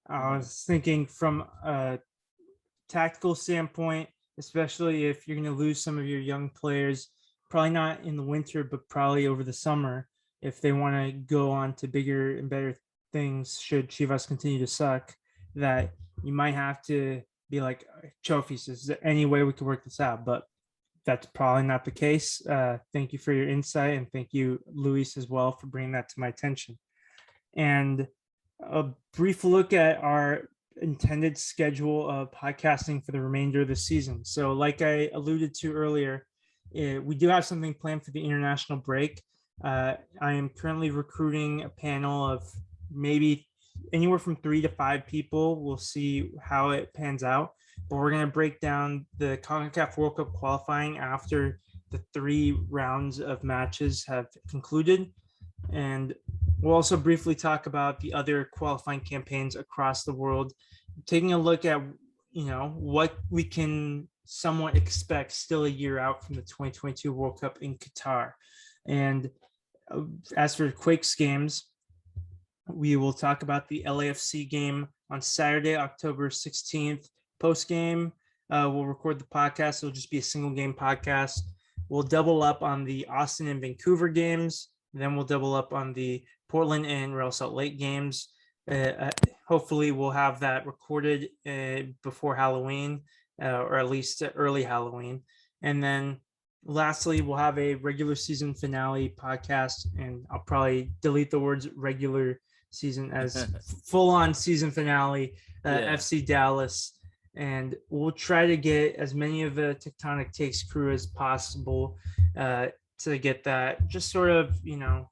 I was thinking from a tactical standpoint, especially if you're going to lose some of your young players, probably not in the winter, but probably over the summer, if they want to go on to bigger and better things should Chivas continue to suck, that you might have to be like, trophies, is there any way we could work this out? But that's probably not the case. Thank you for your insight, and thank you, Luis, as well, for bringing that to my attention. And a brief look at our intended schedule of podcasting for the remainder of the season. So, like I alluded to earlier, we do have something planned for the international break. I am currently recruiting a panel of maybe anywhere from 3 to 5 people. We'll see how it pans out. But we're going to break down the CONCACAF World Cup qualifying after the 3 rounds of matches have concluded. And we'll also briefly talk about the other qualifying campaigns across the world, taking a look at, what we can somewhat expect still a year out from the 2022 World Cup in Qatar. And as for Quakes games, we will talk about the LAFC game on Saturday, October 16th. Post game, we'll record the podcast. It'll just be a single game podcast. We'll double up on the Austin and Vancouver games. Then we'll double up on the Portland and Real Salt Lake games. Hopefully, we'll have that recorded before Halloween, or at least early Halloween. And then lastly, we'll have a regular season finale podcast, and I'll probably delete the words regular season as full-on season finale, FC Dallas. And we'll try to get as many of the Tectonic Takes crew as possible to get that, just sort of,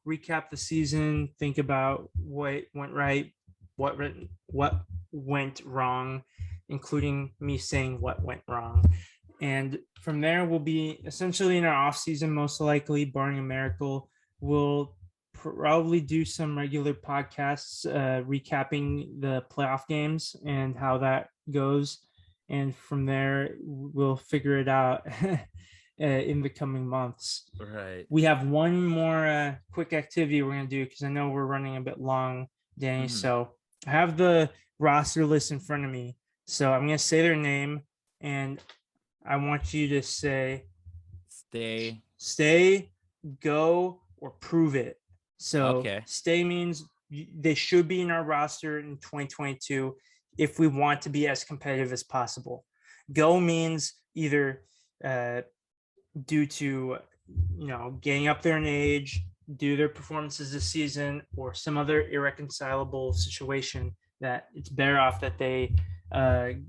recap the season, think about what went right, what went wrong, including me saying what went wrong. And from there, we'll be essentially in our off season, most likely, barring a miracle. We'll probably do some regular podcasts recapping the playoff games and how that goes. And from there, we'll figure it out in the coming months. Right. We have one more quick activity we're going to do, because I know we're running a bit long, Danny. Mm-hmm. So I have the roster list in front of me. So I'm going to say their name, and I want you to say stay, go, or prove it. So stay means they should be in our roster in 2022 if we want to be as competitive as possible. Go means either due to, getting up there in age, due to their performances this season, or some other irreconcilable situation that it's better off that they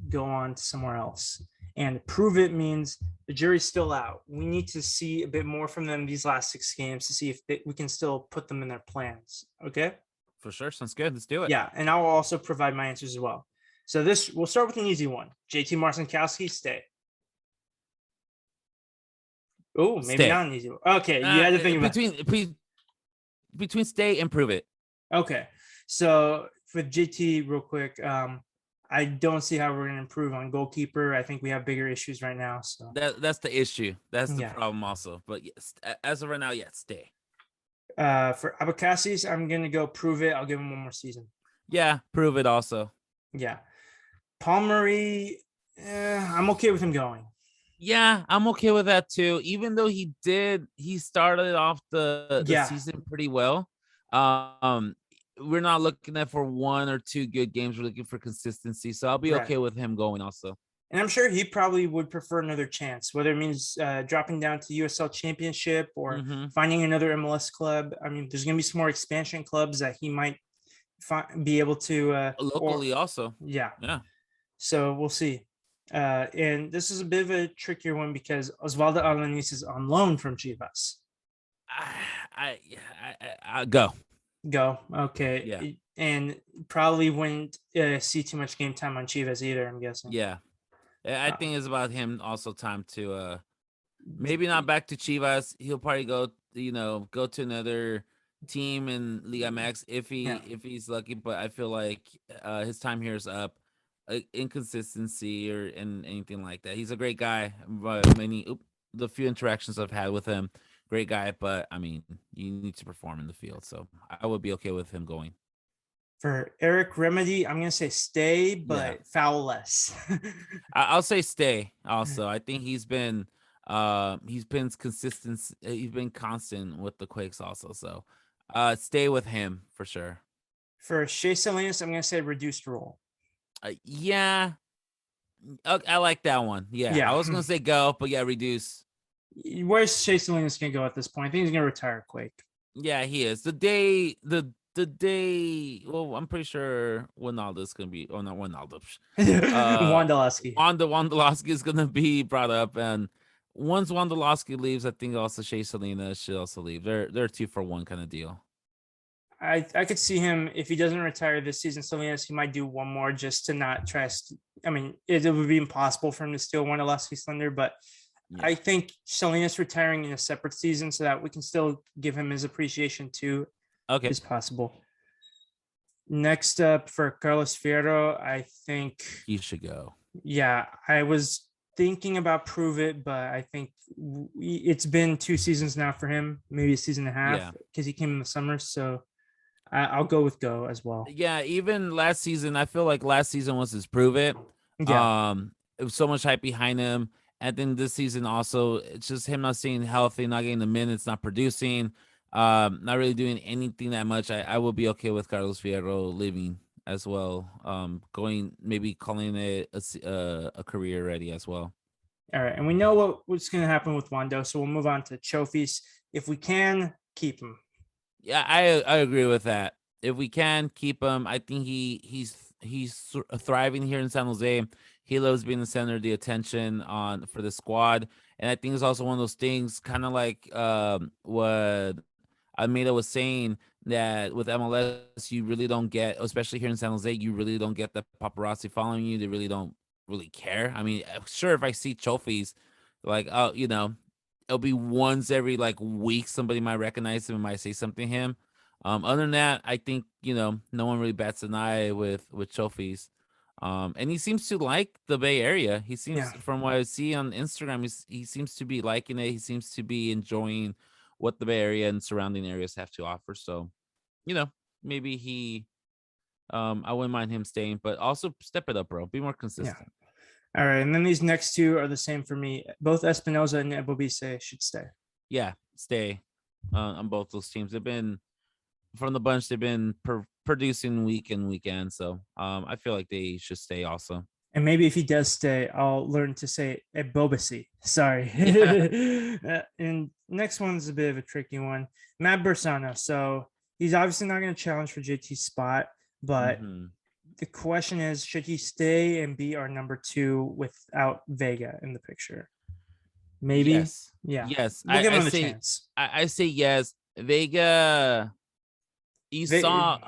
go on to somewhere else. And prove it means the jury's still out. We need to see a bit more from them these last 6 games to see if we can still put them in their plans. Okay? For sure. Sounds good. Let's do it. Yeah, and I'll also provide my answers as well. So we'll start with an easy one. JT Marcinkowski, stay. Oh, maybe not an easy one. Okay, you had to think about between stay and prove it. Okay, so for JT, real quick, I don't see how we're going to improve on goalkeeper. I think we have bigger issues right now. So that's the issue. That's the problem also. But yes, as of right now, stay. For Abakasis, I'm going to go prove it. I'll give him one more season. Yeah, prove it also. Yeah. Paul Murray, I'm okay with him going. Yeah, I'm okay with that too. Even though he started off the season pretty well. We're not looking at for 1 or 2 good games. We're looking for consistency. So I'll be okay with him going also. And I'm sure he probably would prefer another chance, whether it means dropping down to USL Championship or finding another MLS club. I mean, there's going to be some more expansion clubs that he might be able to locally also. Yeah. So we'll see. And this is a bit of a trickier one because Osvaldo Alanis is on loan from Chivas. I go. Okay. Yeah. And probably wouldn't see too much game time on Chivas either, I'm guessing. Yeah. I think it's about him also time to maybe not back to Chivas. He'll probably go to another team in Liga MX if he's lucky, but I feel like his time here is up. Inconsistency or anything like that. He's a great guy. The few interactions I've had with him, great guy, but I mean, you need to perform in the field. So I would be okay with him going. For Eric Remedy, I'm gonna say stay, but foul less. I'll say stay. Also, I think he's been consistent. He's been constant with the Quakes also. So stay with him for sure. For Shea Salinas, I'm going to say reduced role. Yeah, I like that one. Yeah, I was gonna say go, but yeah, reduce. Where's Shea Salinas going to go at this point? I think he's going to retire Quake. Yeah, he is. The day. Well, I'm pretty sure Winalda's gonna be. Oh, not Winalda. Wondolowski. Wondolowski is gonna be brought up, and once Wondolowski leaves, I think also Shea Salinas should also leave. They're 2-for-1 kind of deal. I could see him if he doesn't retire this season. Salinas, he might do one more just to not try. I mean, it would be impossible for him to steal Wondolowski's thunder, but yeah. I think Salinas retiring in a separate season so that we can still give him his appreciation too. Okay, is possible. Next up for Carlos Fierro, I think he should go. Yeah, I was thinking about Prove It, but I think it's been 2 seasons now for him, maybe a season and a half, because he came in the summer. So I'll go with go as well. Yeah, even last season, I feel like last season was his Prove It. Yeah. It was so much hype behind him. And then this season also, it's just him not staying healthy, not getting the minutes, not producing, not really doing anything that much. I will be okay with Carlos Fierro leaving as well. Going, maybe calling it a career already as well. All right. And we know what's going to happen with Wando. So we'll move on to Chofis. If we can, keep him. Yeah, I agree with that. If we can keep him, I think he's thriving here in San Jose. He loves being the center of the attention for the squad, and I think it's also one of those things, kind of like what Almeida was saying, that with MLS you really don't get, especially here in San Jose, you really don't get the paparazzi following you. They really don't really care. I mean, sure, if I see Chofis, like, oh, it'll be once every week somebody might recognize him and might say something to him. Other than that, I think no one really bats an eye with Chofis. And he seems to like the Bay Area. He seems, from what I see on Instagram, he seems to be liking it. He seems to be enjoying what the Bay Area and surrounding areas have to offer. So, maybe he, I wouldn't mind him staying, but also step it up, bro. Be more consistent. Yeah. All right, and then these next 2 are the same for me. Both Espinoza and Ebobisse should stay. Yeah, stay on both those teams. They've been, from the bunch, they've been producing week and weekend. So I feel like they should stay also. And maybe if he does stay, I'll learn to say Ebobisse. Sorry. Yeah. And next one's a bit of a tricky one. Matt Bersana. So he's obviously not going to challenge for JT's spot, but the question is, should he stay and be our number 2 without Vega in the picture? Maybe. Yes. Yeah. Yes. We'll give him a chance. I say yes. Vega. You saw.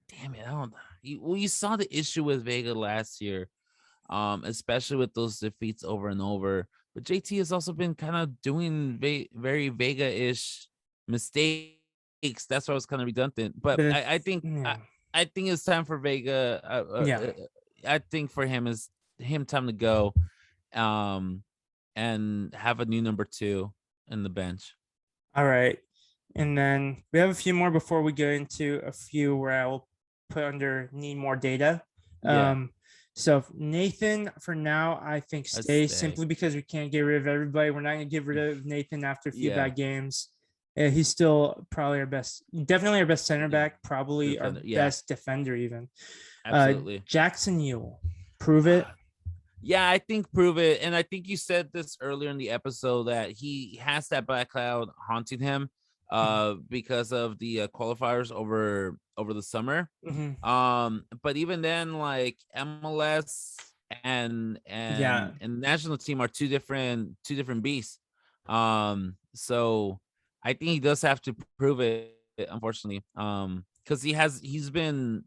Damn it! I don't. You saw the issue with Vega last year, especially with those defeats over and over. But JT has also been kind of doing very Vega-ish mistakes. That's why I was kind of redundant. But I think I think it's time for Vega. I think for him time to go, and have a new number 2 in the bench. All right. And then we have a few more before we go into a few where I will put under need more data. Yeah. So Nathan, for now, I think stay simply because we can't get rid of everybody. We're not going to get rid of Nathan after a few bad games. He's still probably definitely our best center back, probably our best defender even. Absolutely. Jackson Ewell, Prove It. Yeah, I think Prove It. And I think you said this earlier in the episode that he has that black cloud haunting him because of the qualifiers over the summer. But even then, like MLS and national team are two different beasts. So I think he does have to prove it, unfortunately. Because there's been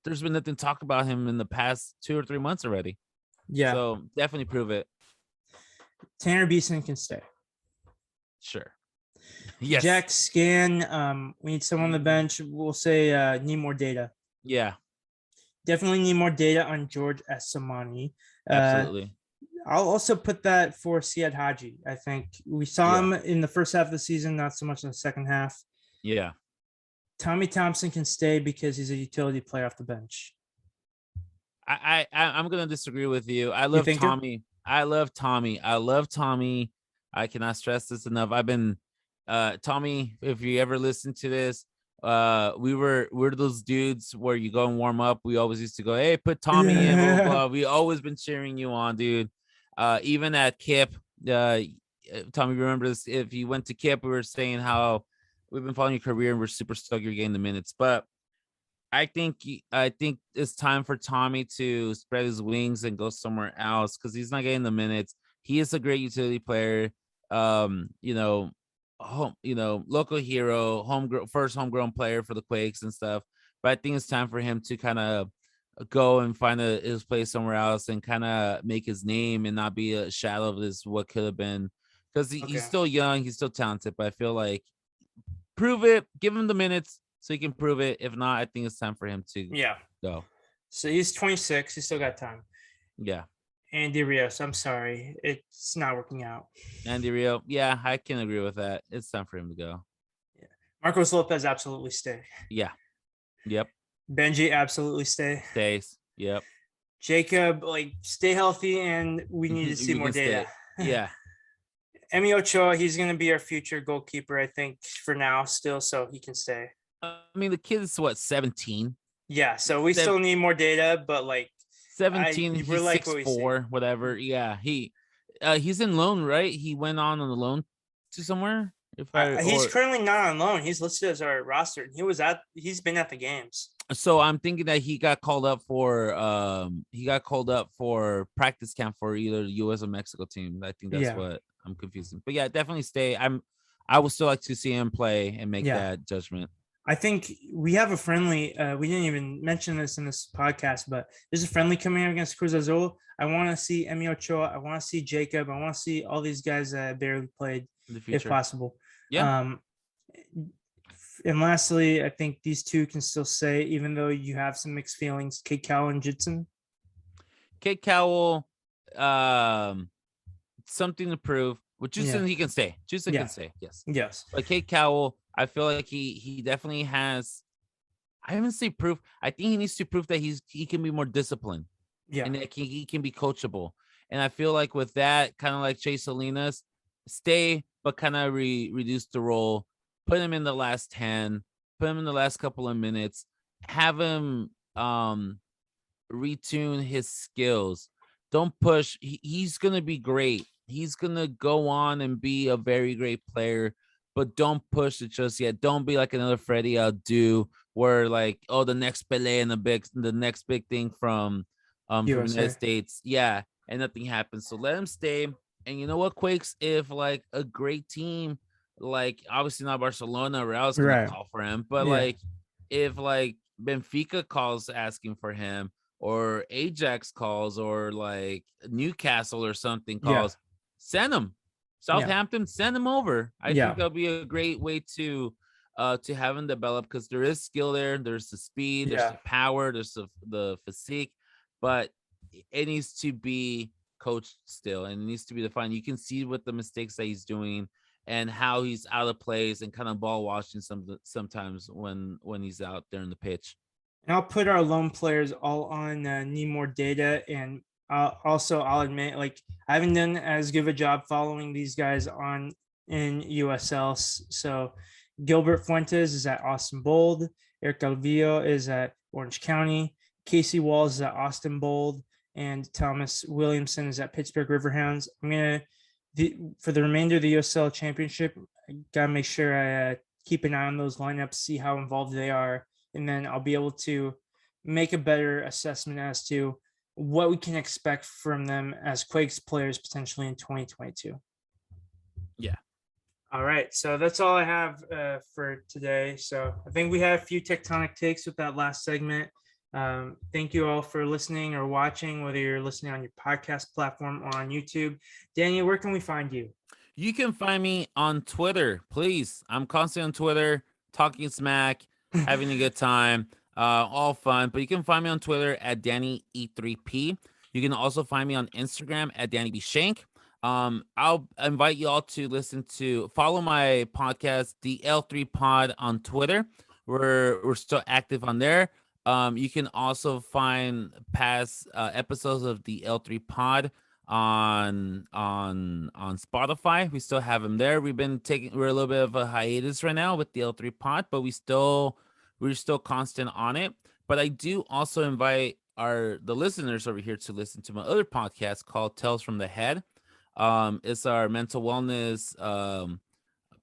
nothing to talk about him in the past 2 or 3 months already. Yeah. So definitely prove it. Tanner Beeson can stay. Sure. Yes. Jack Scan. We need someone on the bench. We'll say need more data. Yeah. Definitely need more data on George Esamani. Absolutely. I'll also put that for Siad Haji. I think we saw him in the first half of the season, not so much in the second half. Yeah. Tommy Thompson can stay because he's a utility player off the bench. I'm gonna disagree with you. I love Tommy. I love Tommy. I cannot stress this enough. I've been Tommy, if you ever listen to this, we're those dudes where you go and warm up. We always used to go, hey, put Tommy in, blah, blah, blah. We always been cheering you on, dude. Even at Kip, Tommy, remember this? If you went to Kip, we were saying how we've been following your career and we're super stoked you're getting the minutes. But I think it's time for Tommy to spread his wings and go somewhere else because he's not getting the minutes. He is a great utility player. Local hero, first homegrown player for the Quakes and stuff. But I think it's time for him to kind of go and find his place somewhere else and kind of make his name and not be a shadow of this what could have been. Because he's still young, he's still talented, but I feel like prove it, give him the minutes so he can prove it. If not, I think it's time for him to go. So he's 26. He's still got time. Yeah. Andy Rios, I'm sorry. It's not working out. Andy Rio, yeah, I can agree with that. It's time for him to go. Yeah. Marcos Lopez, absolutely stay. Yeah. Yep. Benji, absolutely stay. Stays. Yep. Jacob, stay healthy, and we need to see more data. Yeah. Emi Ochoa, he's going to be our future goalkeeper, I think, for now still, so he can stay. I mean, the kid is, 17? Yeah, so we still need more data, but 17, he's 6'4", whatever. Yeah, he's in loan, right? He went on the loan to somewhere? He's currently not on loan. He's listed as our roster. He's been at the games. So I'm thinking that he got called up for practice camp for either the US or Mexico team. I think that's what I'm confusing. But yeah, definitely stay. I would still like to see him play and make that judgment. I think we have a friendly. We didn't even mention this in this podcast, but there's a friendly coming up against Cruz Azul. I want to see Emi Ochoa. I want to see Jacob. I want to see all these guys that barely played, if possible. Yeah. And lastly, I think these two can still say, even though you have some mixed feelings, Kate Cowell and Jitson. Kate Cowell, something to prove. With Jitson, he can stay. Jitson can stay. Yes. But Kate Cowell, I feel like he definitely has. I haven't seen proof. I think he needs to prove that he can be more disciplined. Yeah, and that he can be coachable. And I feel like with that, kind of like Chase Salinas, stay but kind of reduce the role. Put him in the last 10. Put him in the last couple of minutes. Have him retune his skills. Don't push. He's gonna be great. He's gonna go on and be a very great player. But don't push it just yet. Don't be like another Freddie Adu, where the next Pele and the next big thing from the United States, and nothing happens. So let him stay. And you know what, Quakes? If a great team, obviously not Barcelona, Real's gonna call for him, but if Benfica calls asking for him, or Ajax calls, or Newcastle or something calls, send him. Southampton, send him over. I think that'll be a great way to have him develop, because there is skill there. There's the speed, there's the power, there's the physique, but it needs to be coached still, and it needs to be defined. You can see what the mistakes that he's doing and how he's out of place and kind of ball watching sometimes when he's out there in the pitch. And I'll put our loan players all on need more data, and I'll admit, I haven't done as good of a job following these guys in USL. So Gilbert Fuentes is at Austin Bold. Eric Calvillo is at Orange County. Casey Walls is at Austin Bold. And Thomas Williamson is at Pittsburgh Riverhounds. For the remainder of the USL Championship, I got to make sure I keep an eye on those lineups, see how involved they are. And then I'll be able to make a better assessment as to what we can expect from them as Quakes players potentially in 2022. Yeah. All right. So that's all I have for today. So I think we had a few tectonic takes with that last segment. Thank you all for listening or watching, whether you're listening on your podcast platform or on YouTube. Danny, where can we find you? You can find me on Twitter, please. I'm constantly on Twitter, talking smack, having a good time. All fun, but you can find me on Twitter at DannyE3P. You can also find me on Instagram at dannybshank. I'll invite you all to follow my podcast, the L3 Pod, on Twitter. We're still active on there. You can also find past episodes of the L3 Pod on Spotify. We still have him there. We're a little bit of a hiatus right now with the L3 pod, but we're still constant on it. But I do also invite the listeners over here to listen to my other podcast called Tales from the Head. It's our mental wellness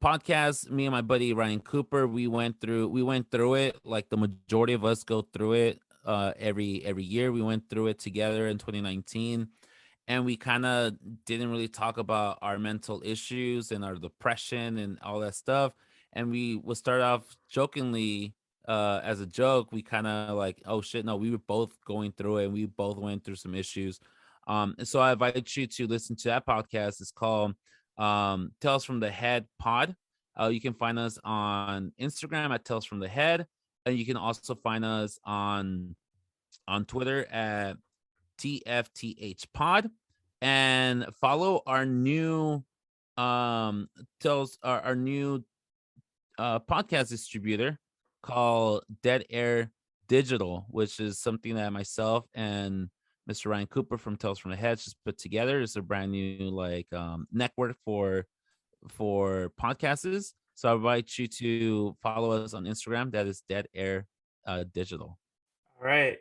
podcast. Me and my buddy Ryan Cooper, we went through it like the majority of us go through it every year. We went through it together in 2019, and we kind of didn't really talk about our mental issues and our depression and all that stuff. And we would start off jokingly as a joke. We kind of like, oh shit, no, we were both going through it, and we both went through some issues. And so I invite you to listen to that podcast. It's called Tales from the Head Pod. You can find us on Instagram at Tales from the Head, and you can also find us on Twitter at TFTH Pod, and follow our new our new podcast distributor called Dead Air Digital, which is something that myself and Mr. Ryan Cooper from Tales from the Head just put together. It's a brand new network for podcasts. So I invite you to follow us on Instagram. That is Dead Air Digital. All right.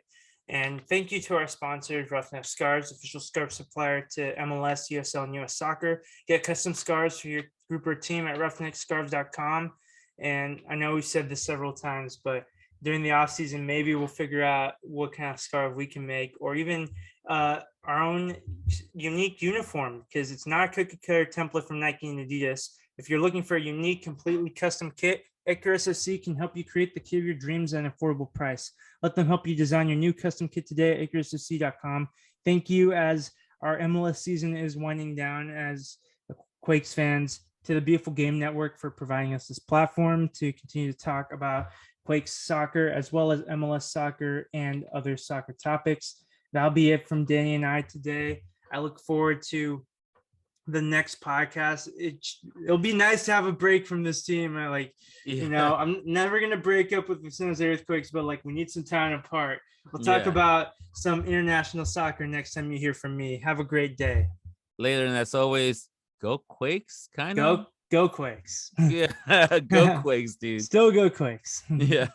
And thank you to our sponsors, Roughneck Scarves, official scarf supplier to MLS, USL, and US Soccer. Get custom scarves for your group or team at roughneckscarves.com. And I know we've said this several times, but during the off season, maybe we'll figure out what kind of scarf we can make, or even our own unique uniform, because it's not a cookie cutter template from Nike and Adidas. If you're looking for a unique, completely custom kit, Icarus FC can help you create the kit of your dreams at an affordable price. Let them help you design your new custom kit today at icarusfc.com. Thank you, as our MLS season is winding down, as Quakes fans, to the Beautiful Game Network for providing us this platform to continue to talk about Quakes soccer, as well as MLS soccer and other soccer topics. That'll be it from Danny and I today. I look forward to the next podcast. It'll be nice to have a break from this team. I'm never going to break up with the San Jose Earthquakes, but we need some time apart. We'll talk about some international soccer next time you hear from me. Have a great day. Later, and as always, go Quakes, kind of. Go Quakes. Yeah, go Quakes, dude. Still go Quakes. Yeah.